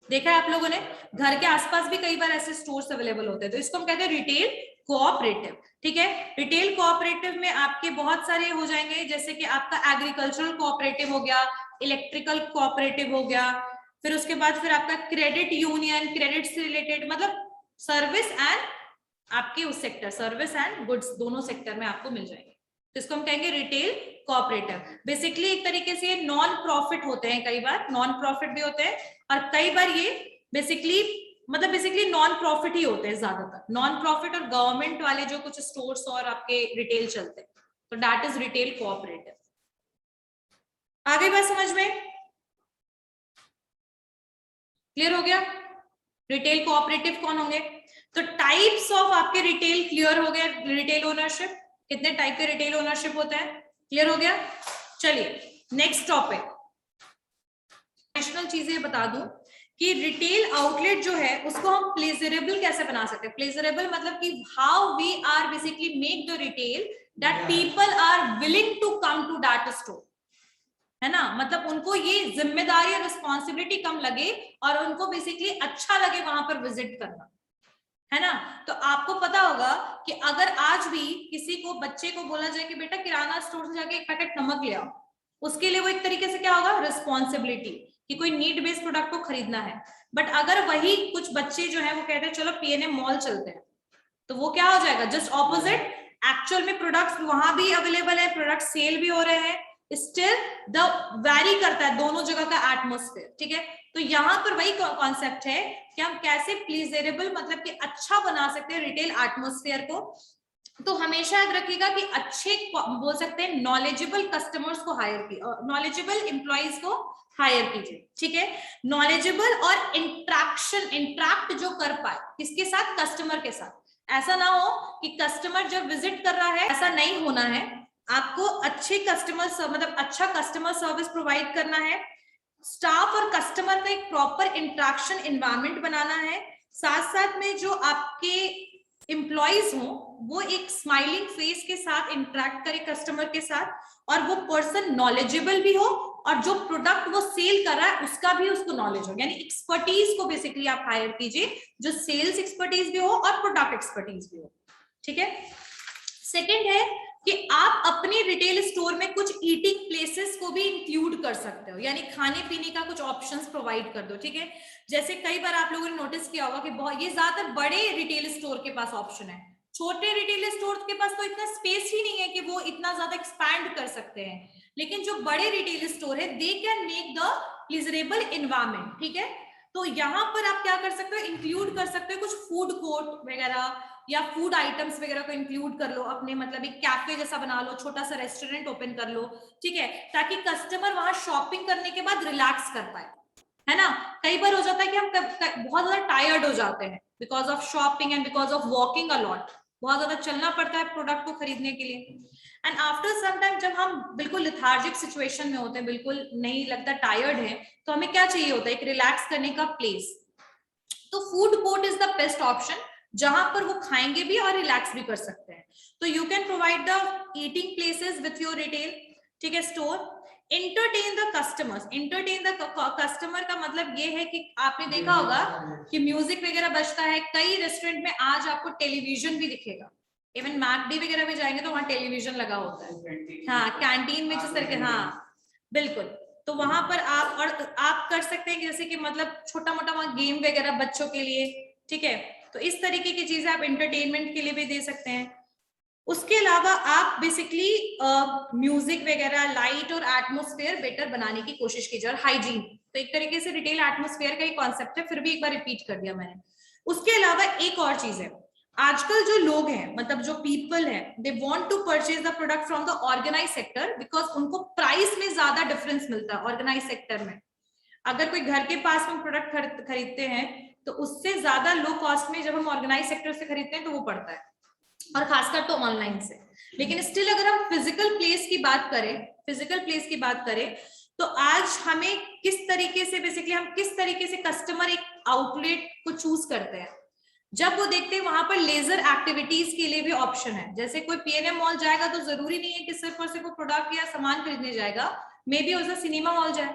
देखा है आप लोगों ने? घर के आसपास भी कई बार ऐसे स्टोर्स अवेलेबल होते हैं, तो इसको हम कहते हैं रिटेल कोऑपरेटिव, ठीक है। रिटेल कोऑपरेटिव में आपके बहुत सारे हो जाएंगे, जैसे कि आपका एग्रीकल्चरल कोऑपरेटिव हो गया, इलेक्ट्रिकल कोऑपरेटिव हो गया, फिर उसके बाद फिर आपका क्रेडिट यूनियन, क्रेडिट से रिलेटेड, मतलब सर्विस एंड आपके उस सेक्टर, सर्विस एंड गुड्स दोनों सेक्टर में आपको मिल जाएंगे, तो इसको हम कहेंगे रिटेल कोऑपरेटिव। बेसिकली एक तरीके से नॉन प्रॉफिट होते हैं, कई बार नॉन प्रॉफिट भी होते हैं, और कई बार ये बेसिकली नॉन प्रॉफिट ही होते हैं ज्यादातर, नॉन प्रॉफिट और गवर्नमेंट वाले जो कुछ स्टोर्स और आपके रिटेल चलते हैं, तो दैट इज रिटेल कोऑपरेटिव। आगे बात समझ में क्लियर हो गया? रिटेल कोऑपरेटिव कौन होंगे? तो टाइप्स ऑफ आपके रिटेल क्लियर हो गया। रिटेल ओनरशिप, कितने टाइप के रिटेल ओनरशिप होते हैं, क्लियर हो गया? चलिए नेक्स्ट टॉपिक, नेशनल चीजें बता दूं कि रिटेल आउटलेट जो है उसको हम प्लेजरेबल कैसे बना सकते हैं। प्लेजरेबल मतलब कि how we are basically make the retail that people are willing to come to that store, है ना, मतलब उनको ये जिम्मेदारी और रिस्पॉन्सिबिलिटी कम लगे और उनको बेसिकली अच्छा लगे वहां पर विजिट करना, है ना। तो आपको पता होगा कि अगर आज भी किसी को, बच्चे को बोला जाए कि बेटा किराना स्टोर से जाके एक पैकेट नमक ले आओ, उसके लिए वो एक तरीके से क्या होगा, रिस्पॉन्सिबिलिटी, कि कोई नीड बेस्ड प्रोडक्ट को खरीदना है। बट अगर वही कुछ बच्चे जो है वो कहते हैं चलो पीएनएम मॉल चलते हैं, तो वो क्या हो जाएगा, जस्ट ऑपोजिट। एक्चुअल में प्रोडक्ट्स वहां भी अवेलेबल है, प्रोडक्ट सेल भी हो रहे हैं, स्टिल द वैरी करता है दोनों जगह का एटमोस्फेयर, ठीक है। तो यहाँ पर वही कॉन्सेप्ट है कि हम कैसे प्लीजेरेबल मतलब कि अच्छा बना सकते हैं रिटेल एटमोस्फेयर को। तो हमेशा याद रखिएगा कि अच्छे बोल सकते हैं नॉलेजेबल कस्टमर्स को हायर कीजिए, नॉलेजेबल एम्प्लॉइज को हायर कीजिए, ठीक है। नॉलेजेबल और इंट्रैक्ट जो कर पाए किसके साथ, कस्टमर के साथ। ऐसा ना हो कि कस्टमर जब विजिट कर रहा है, ऐसा नहीं होना है। आपको अच्छे कस्टमर मतलब अच्छा कस्टमर सर्विस प्रोवाइड करना है, स्टाफ और कस्टमर का एक प्रॉपर इंट्रैक्शन एनवायरनमेंट बनाना है, साथ साथ में जो आपके एम्प्लॉइज हो वो एक स्माइलिंग फेस के साथ इंटरेक्ट करे कस्टमर के साथ, और वो पर्सन नॉलेजेबल भी हो, और जो प्रोडक्ट वो सेल कर रहा है उसका भी उसको नॉलेज हो, यानी एक्सपर्टीज को बेसिकली आप हायर कीजिए, जो सेल्स एक्सपर्टीज भी हो और प्रोडक्ट एक्सपर्टीज भी हो, ठीक है। सेकेंड है कि आप अपने रिटेल स्टोर में कुछ ईटिंग प्लेसेस को भी इंक्लूड कर सकते हो, यानी खाने पीने का कुछ ऑप्शंस प्रोवाइड कर दो, ठीक है। जैसे कई बार आप लोगों ने नोटिस किया होगा कि बहुत, ये ज्यादातर बड़े रिटेल स्टोर के पास ऑप्शन है, छोटे रिटेल स्टोर के पास तो इतना स्पेस ही नहीं है कि वो इतना ज्यादा एक्सपैंड कर सकते हैं, लेकिन जो बड़े रिटेल स्टोर है they can make the pleasurable environment, ठीक है। तो यहाँ पर आप क्या कर सकते हो, इंक्लूड कर सकते हो कुछ फूड कोर्ट वगैरह या फूड आइटम्स वगैरह को इंक्लूड कर लो अपने, मतलब एक कैफे जैसा बना लो, छोटा सा रेस्टोरेंट ओपन कर लो, ठीक है, ताकि कस्टमर वहां शॉपिंग करने के बाद रिलैक्स कर पाए, है ना। कई बार हो जाता है कि हम बहुत ज्यादा टायर्ड हो जाते हैं because of shopping and because of walking a lot, बहुत ज्यादा चलना पड़ता है प्रोडक्ट को खरीदने के लिए, एंड आफ्टर सम टाइम जब हम बिल्कुल लिथार्जिक सिचुएशन में होते हैं, बिल्कुल नहीं लगता, टायर्ड है, तो हमें क्या चाहिए होता है, एक रिलैक्स करने का प्लेस। तो food court is the best option, जहां पर वो खाएंगे भी और रिलैक्स भी कर सकते हैं। तो you can provide the eating places with your retail, ठीक है, store. Entertain the customers, entertain the customer का मतलब ये है कि आपने देखा होगा कि म्यूजिक वगैरह बजता है, कई रेस्टोरेंट में आज आपको टेलीविजन भी दिखेगा, इवन मैकडी वगैरह में जाएंगे तो वहां टेलीविजन लगा होता है, हाँ, कैंटीन में जिस तरह के, हाँ बिल्कुल, तो वहां पर आप और आप कर सकते हैं जैसे कि मतलब छोटा मोटा वहां गेम वगैरह बच्चों के लिए, ठीक है। तो इस तरीके की चीजें आप एंटरटेनमेंट के लिए भी दे सकते हैं। उसके अलावा आप बेसिकली म्यूजिक वगैरह, लाइट और एटमॉस्फेयर बेटर बनाने की कोशिश कीजिए, और हाइजीन। तो एक तरीके से रिटेल एटमॉस्फेयर का ही कॉन्सेप्ट है, फिर भी एक बार रिपीट कर दिया मैंने। उसके अलावा एक और चीज है, आजकल जो लोग हैं, मतलब जो पीपल है, they want to purchase the product from the organize sector, because उनको प्राइस में ज्यादा डिफरेंस मिलता है ऑर्गेनाइज सेक्टर में। अगर कोई घर के पास में प्रोडक्ट खरीदते हैं तो उससे ज्यादा लो कॉस्ट में जब हम ऑर्गेनाइज सेक्टर से खरीदते हैं तो वो पड़ता है, और खासकर तो ऑनलाइन से। लेकिन स्टिल अगर हम फिजिकल प्लेस की बात करें तो आज हमें किस तरीके से बेसिकली हम किस तरीके से कस्टमर एक आउटलेट को चूज करते हैं, जब वो देखते हैं वहां पर लेजर एक्टिविटीज के लिए भी ऑप्शन है। जैसे कोई पीएनएम मॉल जाएगा तो जरूरी नहीं है कि सिर्फ और सिर्फ वो प्रोडक्ट या सामान खरीदने जाएगा, मे बी उसका सिनेमा हॉल जाए,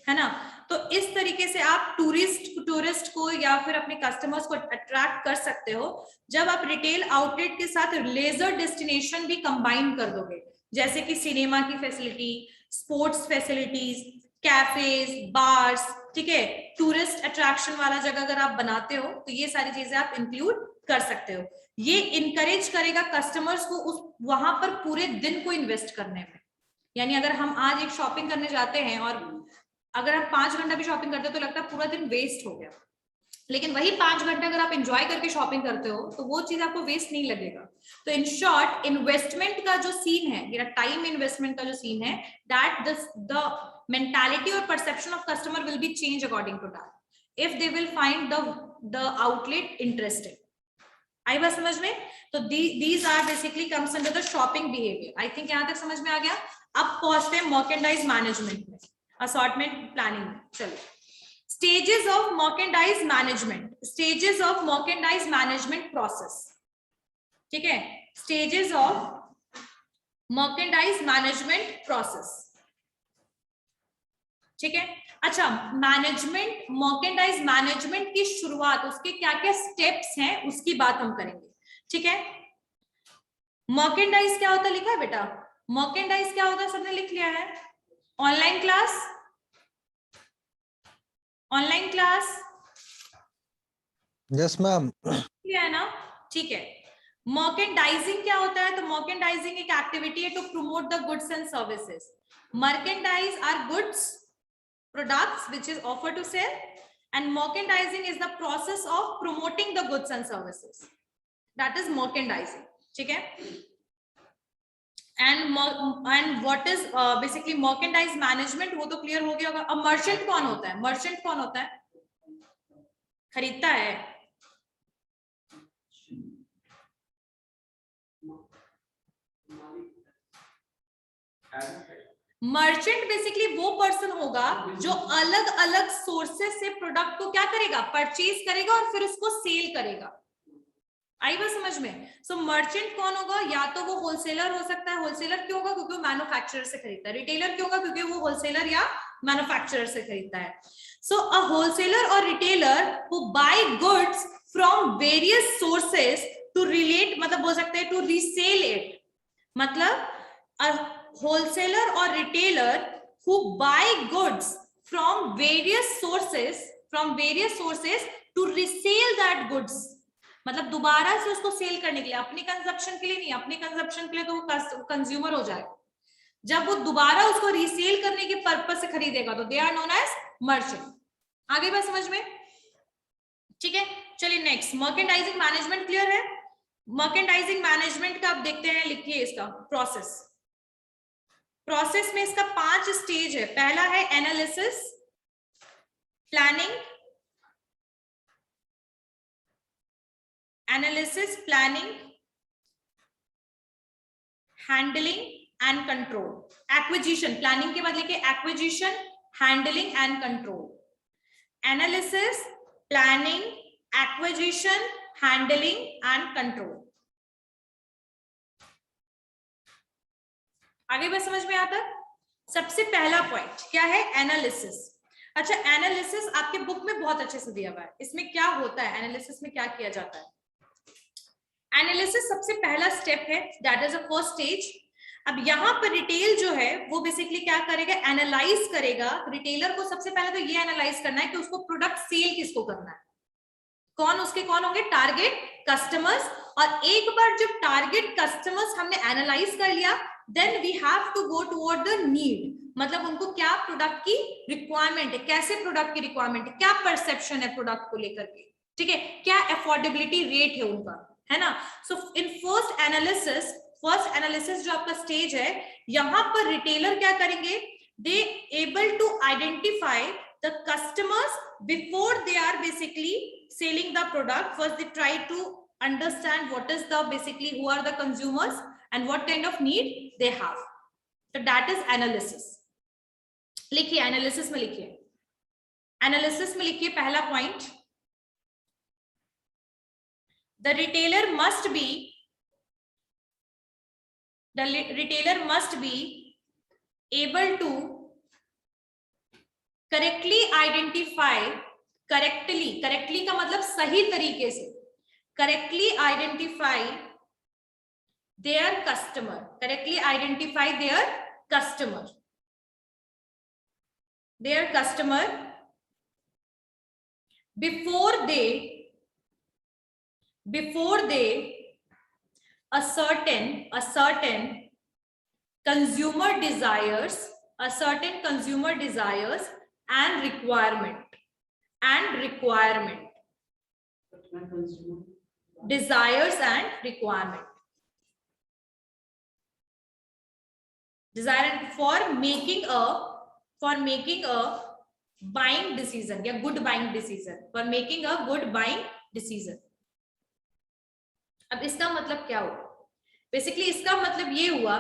है ना। तो इस तरीके से आप टूरिस्ट को या फिर अपने कस्टमर्स को अट्रैक्ट कर सकते हो, जब आप रिटेल आउटलेट के साथ लेजर डेस्टिनेशन भी कंबाइन कर दोगे, जैसे कि सिनेमा की facility, sports facilities, cafes, bars, ठीक है, टूरिस्ट अट्रैक्शन वाला जगह अगर आप बनाते हो तो ये सारी चीजें आप इंक्लूड कर सकते हो। ये इनकरेज करेगा कस्टमर्स को उस वहां पर पूरे दिन को इन्वेस्ट करने में। यानी अगर हम आज एक शॉपिंग करने जाते हैं और अगर आप 5 घंटा भी शॉपिंग करते हो तो लगता है पूरा दिन वेस्ट हो गया, लेकिन वही 5 घंटे अगर आप एंजॉय करके शॉपिंग करते हो तो वो चीज आपको वेस्ट नहीं लगेगा। तो इन शॉर्ट, इन्वेस्टमेंट का जो सीन है, मेरा टाइम इन्वेस्टमेंट का जो सीन है, दैट द मेंटालिटी और perception of customer will be change according to that if they will find the outlet interesting. आई बात समझ में? तो these are basically comes under the shopping behaviour. I think यहां तक समझ में आ गया। अब पहुंचते हैं मर्केंडाइज मैनेजमेंट में, असॉर्टमेंट प्लानिंग में। चलो, stages of merchandise management process, ठीक है, stages of merchandise management process, ठीक है। अच्छा, मैनेजमेंट, मर्केंडाइज मैनेजमेंट की शुरुआत, उसके क्या क्या स्टेप्स हैं उसकी बात हम करेंगे, ठीक है। मर्केंडाइज क्या होता है लिखा है बेटा? मर्केंडाइज क्या होता है सबने लिख लिया है? Online class, online class, yes ma'am. क्या है ना, ठीक है। मर्केंडाइजिंग क्या होता है? तो मर्केंडाइजिंग एक एक्टिविटी है to promote the goods and services. Merchandise are goods, products which is offered to sell, and merchandising is the process of promoting the goods and services, that is merchandising, ठीक है। and what is basically merchandise management, वो तो clear हो गया होगा। अब merchant कौन होता है? मर्चेंट कौन होता है? खरीदता है। मर्चेंट बेसिकली वो पर्सन होगा जो अलग अलग सोर्सेस से प्रोडक्ट को क्या करेगा? परचेज करेगा और फिर उसको सेल करेगा। आई बात समझ में? सो मर्चेंट कौन होगा? या तो वो होलसेलर हो सकता है। होलसेलर क्यों होगा? क्योंकि वो मैन्युफैक्चरर से खरीदता है। रिटेलर क्यों होगा? क्योंकि वो होलसेलर या मैन्युफैक्चरर से खरीदता है। सो अ होलसेलर और retailer who buy goods from various sources to relate, मतलब बोल सकते हैं टू रीसेल इट, मतलब wholesaler or retailer who buy goods from various sources to resell that goods, मतलब दोबारा से उसको सेल करने के लिए, अपने कंजप्शन के लिए नहीं, अपने कंजप्शन के लिए तो वो कंज्यूमर हो जाएगा। जब वो दोबारा उसको रीसेल करने के पर्पस से खरीदेगा तो they are known as merchant. आगे बात समझ में? ठीक है, चलिए नेक्स्ट, मर्केंडाइजिंग मैनेजमेंट क्लियर है। मर्केंडाइजिंग मैनेजमेंट का आप देखते हैं, लिखिए इसका प्रोसेस। प्रोसेस में इसका 5 स्टेज है। पहला है analysis, planning, handling and control. Acquisition, planning के बाद लिखिए acquisition, handling and control. Analysis, planning, acquisition, handling and control. आगे बात समझ में आता? सबसे पहला पॉइंट क्या है? एनालिसिस। अच्छा, एनालिसिस आपके बुक में बहुत अच्छे से दिया हुआ है। इसमें क्या होता है? एनालिसिस में क्या किया जाता है? एनालिसिस सबसे पहला स्टेप है, that is a first stage. अब यहाँ पर रिटेल जो है वो बेसिकली क्या करेगा, एनालाइज करेगा। रिटेलर को सबसे पहले तो ये एनालाइज करना है कि उसको प्रोडक्ट सेल किसको करना है, कौन उसके कौन होंगे टारगेट कस्टमर्स। और एक बार जब टारगेट कस्टमर्स हमने एनालाइज कर लिया, then we have to go toward the need, मतलब उनको क्या प्रोडक्ट की रिक्वायरमेंट है, कैसे प्रोडक्ट की रिक्वायरमेंट है, क्या परसेप्शन है प्रोडक्ट को लेकर के, ठीक है, क्या अफोर्डेबिलिटी रेट है उनका, है ना। सो इन फर्स्ट एनालिसिस जो आपका स्टेज है, यहां पर रिटेलर क्या करेंगे, they able to identify the customers before they are basically selling the product. First they try to understand what is the basically who are the consumers and what kind of need they have. So that is analysis. लिखिए analysis में, लिखिए analysis में, लिखिए पहला point, the retailer must be able to correctly identify, correctly का मतलब सही तरीके से, correctly identify there customer, before they ascertain consumer desires and requirement. Desires and requirement. Desire for making a buying decision, या good buying decision, for making a good buying decision. अब इसका मतलब क्या हुआ, बेसिकली इसका मतलब ये हुआ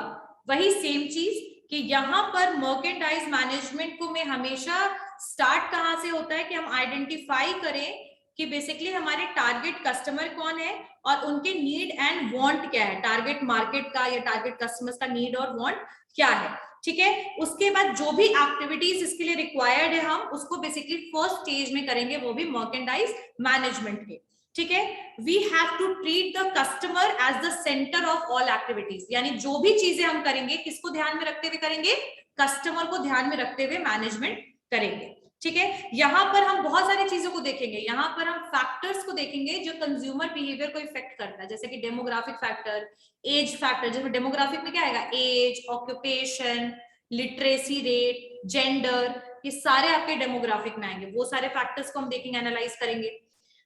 वही सेम चीज कि यहाँ पर मर्केंडाइज मैनेजमेंट को में हमेशा स्टार्ट कहाँ से होता है कि हम आइडेंटिफाई करें कि बेसिकली हमारे टारगेट कस्टमर कौन है और उनके नीड एंड वांट क्या है, टारगेट मार्केट का या टारगेट कस्टमर्स का नीड और वांट क्या है, ठीक है। उसके बाद जो भी एक्टिविटीज इसके लिए रिक्वायर्ड है हम उसको बेसिकली फर्स्ट स्टेज में करेंगे, वो भी मर्केंडाइज मैनेजमेंट के, ठीक है। We have to treat the customer as the centre of all activities, यानी जो भी चीजें हम करेंगे किसको ध्यान में रखते हुए करेंगे, कस्टमर को ध्यान में रखते हुए मैनेजमेंट करेंगे, ठीक है। यहाँ पर हम बहुत सारी चीजों को देखेंगे, यहाँ पर हम फैक्टर्स को देखेंगे जो कंज्यूमर बिहेवियर को इफेक्ट करता है, जैसे कि डेमोग्राफिक फैक्टर, एज फैक्टर, जैसे डेमोग्राफिक में क्या आएगा, age, occupation, literacy rate, gender, ये सारे आपके डेमोग्राफिक में आएंगे, वो सारे फैक्टर्स को हम देखेंगे, एनालाइज करेंगे।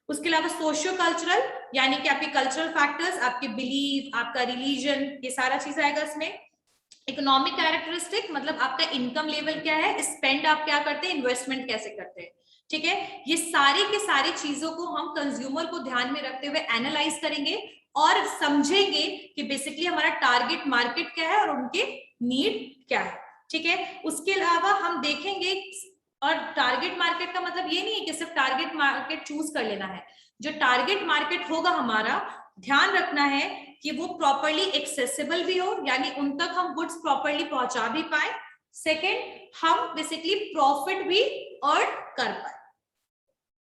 उसके अलावा सोशियो कल्चरल, यानी कि आपके कल्चरल फैक्टर्स, आपके बिलीफ, आपका रिलीजन, ये सारा चीज आएगा इसमें। इकोनॉमिक कैरेक्टरिस्टिक, मतलब आपका इनकम लेवल क्या है, स्पेंड आप क्या करते हैं, इन्वेस्टमेंट कैसे करते हैं, ठीक है। ये सारी के सारी चीजों को हम कंज्यूमर को ध्यान में रखते हुए एनालाइज करेंगे और समझेंगे कि बेसिकली हमारा टारगेट मार्केट क्या है और उनके नीड क्या है, ठीक है। उसके अलावा हम देखेंगे, और टारगेट मार्केट का मतलब ये नहीं है कि सिर्फ टारगेट मार्केट चूज कर लेना है, जो टारगेट मार्केट होगा हमारा, ध्यान रखना है कि वो प्रॉपरली एक्सेसिबल भी हो, यानी उन तक हम गुड्स प्रॉपरली पहुंचा भी पाए। सेकंड, हम बेसिकली प्रॉफिट भी अर्न कर पाए,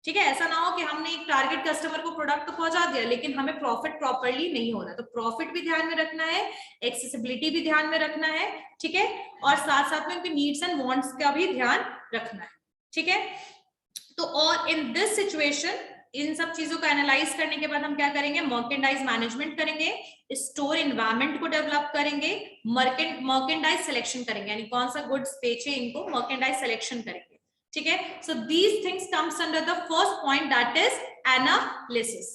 ठीक है। ऐसा ना हो कि हमने एक टारगेट कस्टमर को प्रोडक्ट तो पहुंचा दिया लेकिन हमें प्रॉफिट प्रॉपरली नहीं हो रहा, तो प्रॉफिट भी ध्यान में रखना है, एक्सेसिबिलिटी भी ध्यान में रखना है, ठीक है, और साथ साथ में उनके नीड्स एंड वांट्स का भी ध्यान रखना है, ठीक है। तो और इन दिस सिचुएशन, इन सब चीजों को एनालाइज करने के बाद हम क्या करेंगे, मर्केंडाइज मैनेजमेंट करेंगे, स्टोर एनवायरनमेंट को डेवलप करेंगे, मर्केंडाइज सिलेक्शन करेंगे, यानी कौन सा गुड्स बेचे इनको मर्केंडाइज सिलेक्शन करेंगे, ठीक है। So these things comes under the first point, that is analysis.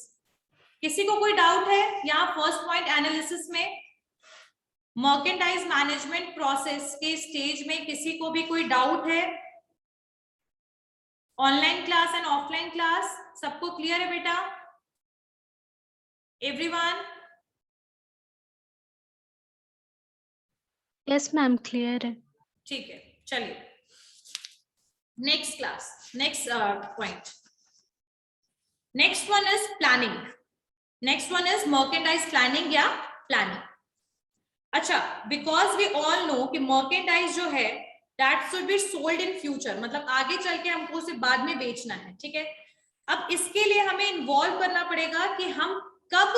किसी को कोई डाउट है यहाँ फर्स्ट पॉइंट एनालिसिस में, मर्केंडाइज मैनेजमेंट प्रोसेस के स्टेज में किसी को भी कोई डाउट है? Online class and offline class सबको क्लियर है बेटा, एवरीवन? यस मैम, क्लियर है। ठीक है, चलिए next class, next point, next one is planning, next one is merchandise planning या प्लानिंग। अच्छा, बिकॉज वी ऑल नो कि मर्केंडाइज जो है that should be sold in future, मतलब आगे चल के हमको उसे बाद में बेचना है, ठीक है। अब इसके लिए हमें इन्वॉल्व करना पड़ेगा कि हम कब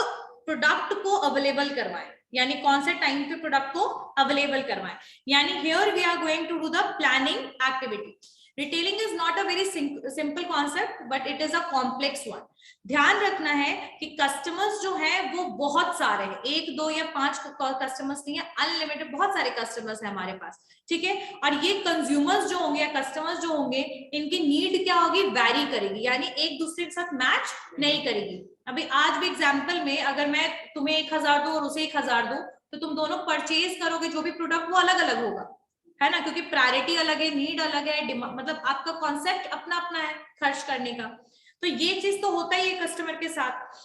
प्रोडक्ट को अवेलेबल करवाएं, यानी कौन से टाइम पे प्रोडक्ट को अवेलेबल करवाएं। यानी here we are going to do the planning activity. Retailing is not a very simple concept but it is a complex one. ध्यान रखना है कि कस्टमर्स जो है वो बहुत सारे हैं, 1 2 या 5 कस्टमर्स नहीं है, अनलिमिटेड बहुत सारे कस्टमर्स हैं हमारे पास, ठीक है। और ये कंज्यूमर्स जो होंगे या कस्टमर्स जो होंगे, इनकी नीड क्या होगी, वैरी करेगी, यानी एक दूसरे के साथ मैच नहीं करेगी। अभी आज भी एग्जाम्पल में अगर मैं तुम्हें 1000 दूं और उसे 1000 दूं, तो तुम दोनों परचेज करोगे जो भी प्रोडक्ट वो अलग अलग होगा, है ना, क्योंकि प्रायोरिटी अलग है, नीड अलग है, मतलब आपका कॉन्सेप्ट अपना अपना है खर्च करने का। तो ये चीज तो होता ही है कस्टमर के साथ।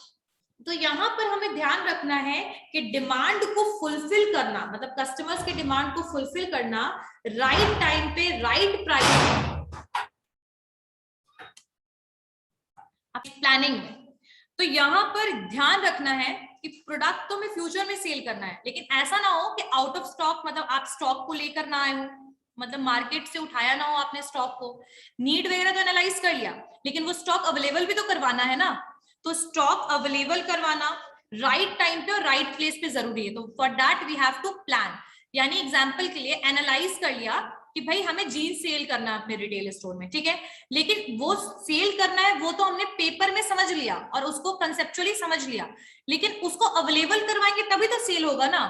तो यहाँ पर हमें ध्यान रखना है कि डिमांड को फुलफिल करना, मतलब कस्टमर्स के डिमांड को फुलफिल करना राइट टाइम पे राइट प्राइस प्लानिंग में। तो यहाँ पर ध्यान रखना है कि प्रोडक्ट तो हमें फ्यूचर में सेल करना है, लेकिन ऐसा ना हो कि आउट ऑफ स्टॉक, मतलब आप स्टॉक को लेकर ना आए हो, मतलब मार्केट से उठाया ना हो आपने स्टॉक को। नीड वगैरह तो एनालाइज कर लिया, लेकिन वो स्टॉक अवेलेबल भी तो करवाना है ना। तो स्टॉक अवेलेबल करवाना राइट टाइम पे और राइट प्लेस पे जरूरी है। तो for that we have to plan. यानी एग्जाम्पल के लिए एनालाइज कर लिया कि भाई हमें जीन्स सेल करना है अपने रिटेल स्टोर में, ठीक है, लेकिन वो सेल करना है वो तो हमने पेपर में समझ लिया और उसको कंसेप्चुअली समझ लिया, लेकिन उसको अवेलेबल करवाएंगे तभी तो सेल होगा ना।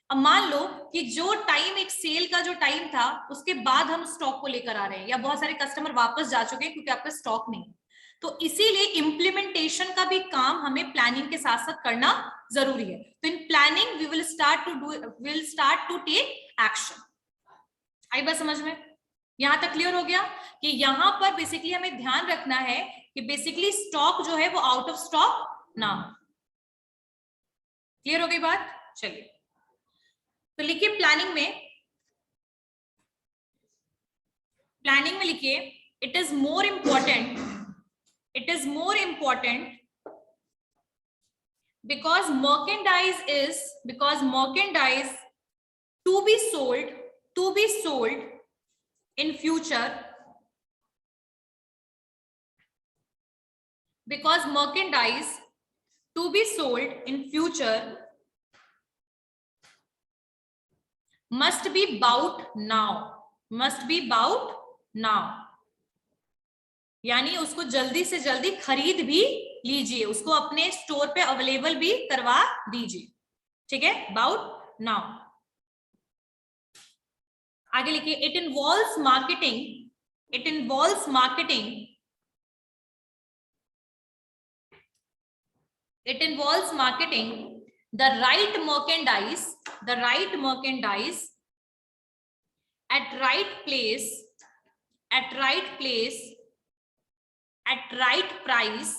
अब मान लो कि जो टाइम, एक सेल का जो टाइम था, उसके बाद हम स्टॉक को लेकर आ रहे हैं, या बहुत सारे कस्टमर वापस जा चुके हैं क्योंकि आपका स्टॉक नहीं, तो इसीलिए इम्प्लीमेंटेशन का भी काम हमें प्लानिंग के साथ साथ करना जरूरी है। तो in planning we will start to take action. आई बात समझ में? यहां तक क्लियर हो गया कि यहां पर बेसिकली हमें ध्यान रखना है कि बेसिकली स्टॉक जो है वो आउट ऑफ स्टॉक ना हो। क्लियर हो गई बात? चलिए तो लिखिए प्लानिंग में लिखिए, it is more important because merchandise to be sold in future, because merchandise to be sold in future must be bought now, यानी उसको जल्दी से जल्दी खरीद भी लीजिए, उसको अपने स्टोर पे अवेलेबल भी करवा दीजिए, ठीक है, बाउट नाउ। आगे लिखिए, it involves marketing the right merchandise at right place at right price।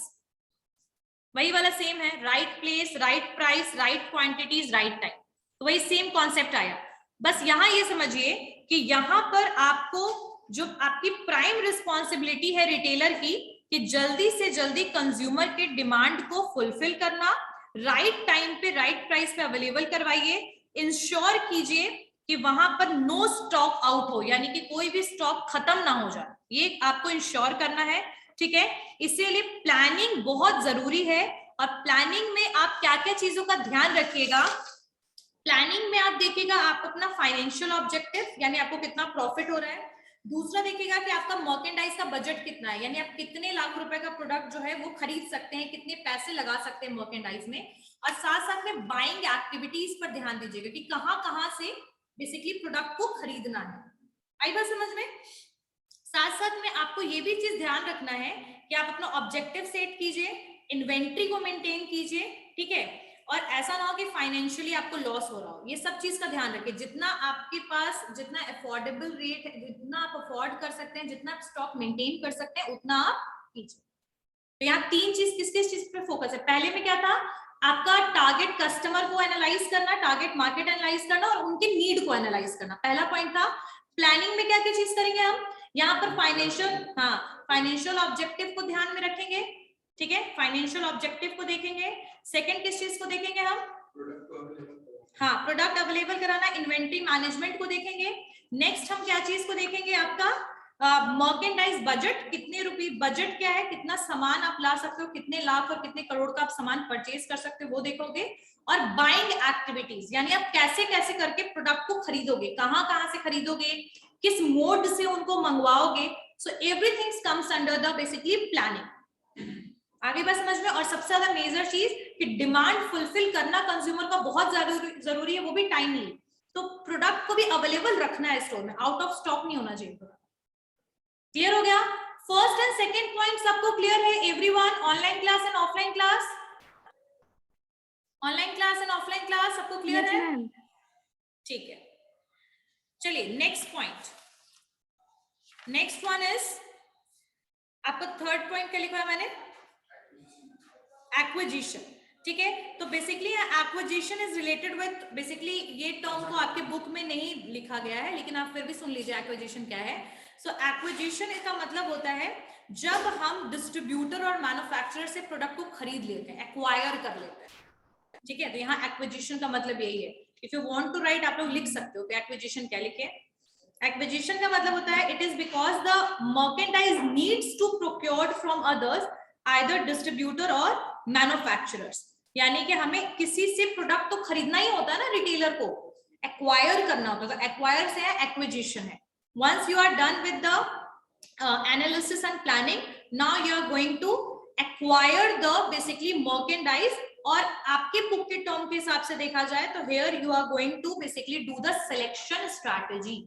वही वाला सेम है, right place, right price, right quantities, right time, तो वही सेम कॉन्सेप्ट आया। बस यहां ये समझिए कि यहां पर आपको जो आपकी प्राइम रिस्पॉन्सिबिलिटी है रिटेलर की, कि जल्दी से जल्दी कंज्यूमर के डिमांड को फुलफिल करना, राइट टाइम पे राइट प्राइस पे अवेलेबल करवाइए, इंश्योर कीजिए कि वहां पर नो स्टॉक आउट हो, यानी कि कोई भी स्टॉक खत्म ना हो जाए, ये आपको इंश्योर करना है, ठीक है। इसीलिए प्लानिंग बहुत जरूरी है। और प्लानिंग में आप क्या क्या चीजों का ध्यान रखिएगा, प्लानिंग में आप देखिएगा आप अपना फाइनेंशियल ऑब्जेक्टिव, यानी आपको कितना प्रॉफिट हो रहा है। दूसरा देखिएगा कि आपका मर्केंडाइज का बजट कितना है, यानी आप कितने लाख रुपए का प्रोडक्ट जो है वो खरीद सकते हैं, कितने पैसे लगा सकते हैं मर्केंडाइज में। और साथ साथ में बाइंग एक्टिविटीज पर ध्यान दीजिएगा कि कहां से बेसिकली प्रोडक्ट को खरीदना है। आई बात समझ में? साथ साथ में आपको ये भी चीज ध्यान रखना है कि आप अपना ऑब्जेक्टिव सेट कीजिए, इन्वेंट्री को मेंटेन कीजिए, ठीक है, और ऐसा ना हो कि फाइनेंशियली आपको लॉस हो रहा हो, ये सब चीज का ध्यान रखिए। जितना आपके पास, जितना अफोर्डेबल रेट है, जितना आप अफोर्ड कर सकते हैं, जितना आप स्टॉक मेंटेन कर सकते हैं, उतना आप कीजिए। तो यहाँ 3 चीज किस किस चीज पे फोकस है। पहले में क्या था, आपका टारगेट कस्टमर को एनालाइज करना, टारगेट मार्केट एनालाइज करना और उनके नीड को एनालाइज करना, पहला पॉइंट था। प्लानिंग में क्या क्या चीज करेंगे हम, यहाँ पर फाइनेंशियल ऑब्जेक्टिव को ध्यान में रखेंगे, ठीक है, फाइनेंशियल ऑब्जेक्टिव को देखेंगे। सेकंड किस चीज को देखेंगे हम, प्रोडक्ट अवेलेबल कराना, इन्वेंट्री मैनेजमेंट को देखेंगे। नेक्स्ट हम क्या चीज को देखेंगे, आपका मर्केंडाइज बजट, कितने रुपए बजट क्या है, कितना सामान आप ला सकते हो, कितने लाख और कितने करोड़ का आप सामान परचेज कर सकते हो वो देखोगे। और बाइंग एक्टिविटीज, यानी आप कैसे कैसे करके प्रोडक्ट को खरीदोगे, कहां कहां से खरीदोगे, किस मोड से उनको मंगवाओगे। So everything comes under the basically planning. आगे बात समझ में। और सबसे ज्यादा मेजर चीज कि डिमांड फुलफिल करना कंज्यूमर का बहुत जरूरी है, वो भी टाइमली। तो प्रोडक्ट को भी अवेलेबल रखना है स्टोर में, आउट ऑफ स्टॉक नहीं होना चाहिए। क्लियर हो गया? फर्स्ट एंड सेकंड पॉइंट सबको क्लियर है everyone? Online class and offline class, online class and offline class सबको क्लियर है? ठीक है, चलिए next point. Next one is आपका थर्ड पॉइंट क्या लिखा है मैंने? एक्विजिशन। ठीक है, तो basically acquisition is related with, basically ये टर्म को आपके बुक में नहीं लिखा गया है लेकिन आप फिर भी सुन लीजिए एक्विजिशन क्या है। सो एक्विजिशन का मतलब होता है जब हम डिस्ट्रीब्यूटर और मैन्युफैक्चरर से प्रोडक्ट को खरीद लेते हैं, एक्वायर कर लेते हैं। ठीक है, तो यहाँ एक्विजिशन का मतलब यही है। If you want to write आप लोग लिख सकते हो कि एक्विजिशन क्या लिखे। एक्विजिशन का मतलब होता है it is because the merchandise needs to procured from others either distributor or manufacturers, यानी कि हमें किसी से प्रोडक्ट तो खरीदना ही होता है ना, रिटेलर को एक्वायर करना होता है। तो एक्वायर से है एक्विजिशन है। Once you are done with the analysis and planning, now you are going to acquire the basically merchandise। और आपके बुक के टर्म के हिसाब से देखा जाए तो here you are going to basically do the selection strategy।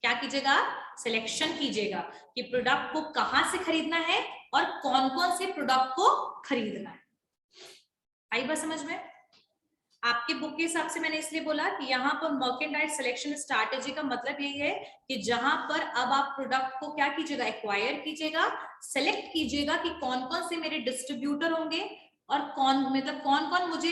क्या कीजिएगा? सिलेक्शन कीजिएगा कि प्रोडक्ट को कहां से खरीदना है और कौन कौन से प्रोडक्ट को खरीदना है। आई बात समझ में? आपके बुक के हिसाब से मैंने इसलिए बोला कि यहाँ पर मर्केंडाइज सिलेक्शन स्ट्रैटेजी का मतलब यही है कि जहां पर अब आप प्रोडक्ट को क्या कीजिएगा? एक्वायर कीजिएगा, सेलेक्ट कीजिएगा कि कौन कौन से मेरे डिस्ट्रीब्यूटर होंगे और मतलब कौन कौन मुझे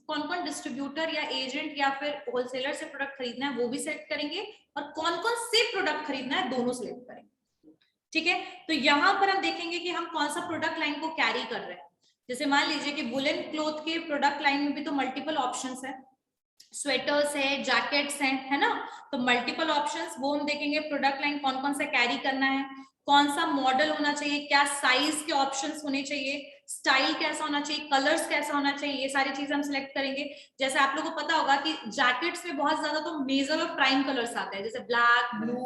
कौन कौन डिस्ट्रीब्यूटर या एजेंट या फिर होलसेलर से प्रोडक्ट खरीदना है वो भी सिलेक्ट करेंगे, और कौन कौन से प्रोडक्ट खरीदना है दोनों सिलेक्ट करेंगे। ठीक है, तो यहाँ पर हम देखेंगे कि हम कौन सा प्रोडक्ट लाइन को कैरी कर रहे हैं। जैसे मान लीजिए कि वुलन क्लॉथ के प्रोडक्ट लाइन में भी तो मल्टीपल ऑप्शंस है, स्वेटर्स है, जैकेट्स हैं, है ना, तो मल्टीपल ऑप्शंस वो हम देखेंगे प्रोडक्ट लाइन कौन कौन सा कैरी करना है, कौन सा मॉडल होना चाहिए, क्या साइज के ऑप्शंस होने चाहिए, स्टाइल कैसा होना चाहिए, कलर्स कैसा होना चाहिए, ये सारी चीजें हम सिलेक्ट करेंगे। जैसे आप लोगों को पता होगा कि जैकेट्स में बहुत ज्यादा तो मेजर और प्राइम कलर्स आते हैं, जैसे ब्लैक, ब्लू,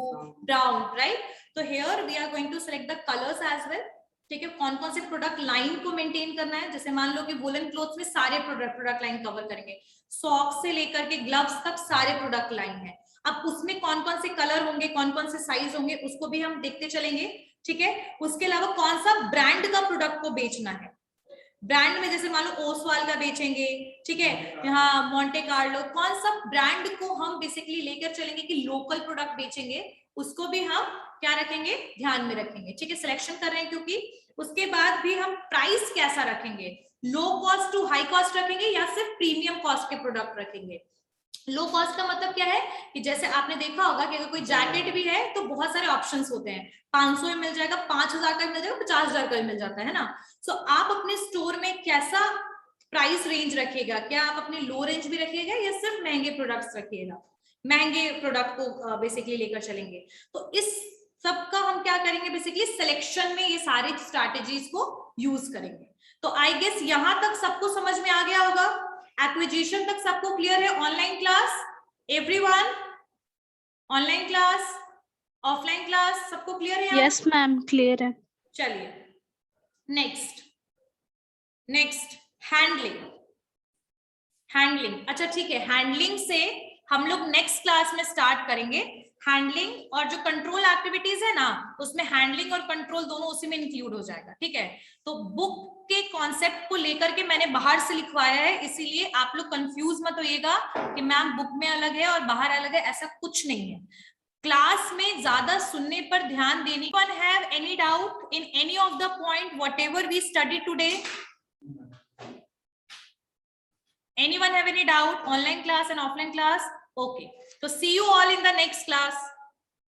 ब्राउन, राइट। तो here we are going to select the colours as well. ठीक है, कौन कौन से प्रोडक्ट लाइन को मेंटेन करना है। जैसे मान लो कि वुलन क्लॉथ्स में सारे प्रोडक्ट लाइन कवर करेंगे, सॉक्स से लेकर के ग्लव्स तक सारे प्रोडक्ट लाइन है। अब उसमें कौन कौन से कलर होंगे, कौन कौन से साइज होंगे, उसको भी हम देखते चलेंगे। ठीक है, उसके अलावा कौन सा ब्रांड का प्रोडक्ट को बेचना है। ब्रांड में जैसे मान लो ओसवाल का बेचेंगे, ठीक है, यहाँ मोंटे कार्लो, कौन सा ब्रांड को हम बेसिकली लेकर चलेंगे कि लोकल प्रोडक्ट बेचेंगे, उसको भी हम क्या रखेंगे? ध्यान में रखेंगे। ठीक है, सिलेक्शन कर रहे हैं क्योंकि उसके बाद भी हम प्राइस कैसा रखेंगे, low cost to high cost रखेंगे या सिर्फ प्रीमियम कॉस्ट के प्रोडक्ट रखेंगे। लो कॉस्ट का मतलब क्या है कि जैसे आपने देखा होगा कि अगर कोई जैकेट भी है तो बहुत सारे ऑप्शंस होते हैं, 500 में मिल जाएगा, 5000 का मिल जाएगा, 50,000 का मिल जाता है ना। सो आप अपने स्टोर में कैसा प्राइस रेंज रखिएगा, क्या आप अपने लो रेंज भी रखिएगा या सिर्फ महंगे प्रोडक्ट्स रखिएगा, महंगे प्रोडक्ट को बेसिकली लेकर चलेंगे। तो इस सबका हम क्या करेंगे? बेसिकली सिलेक्शन में ये सारी स्ट्रैटेजीज को यूज करेंगे। तो आई गेस यहां तक सबको समझ में आ गया होगा, एक्विजिशन तक सबको क्लियर है। Online class everyone, online class, offline class सबको क्लियर है? यस मैम, क्लियर है। चलिए नेक्स्ट हैंडलिंग। अच्छा ठीक है, हैंडलिंग से हम लोग नेक्स्ट क्लास में स्टार्ट करेंगे। हैंडलिंग और जो कंट्रोल एक्टिविटीज है ना, उसमें हैंडलिंग और कंट्रोल दोनों उसी में इंक्लूड हो जाएगा। ठीक है, तो बुक के कॉन्सेप्ट को लेकर के मैंने बाहर से लिखवाया है, इसीलिए आप लोग कंफ्यूज मत होइएगा कि मैम बुक में अलग है और बाहर अलग है, ऐसा कुछ नहीं है। क्लास में ज्यादा सुनने पर ध्यान देने। One have any doubt in any of the point whatever we study today? Anyone have any doubt? Online class and offline class? Okay. So see you all in the next class.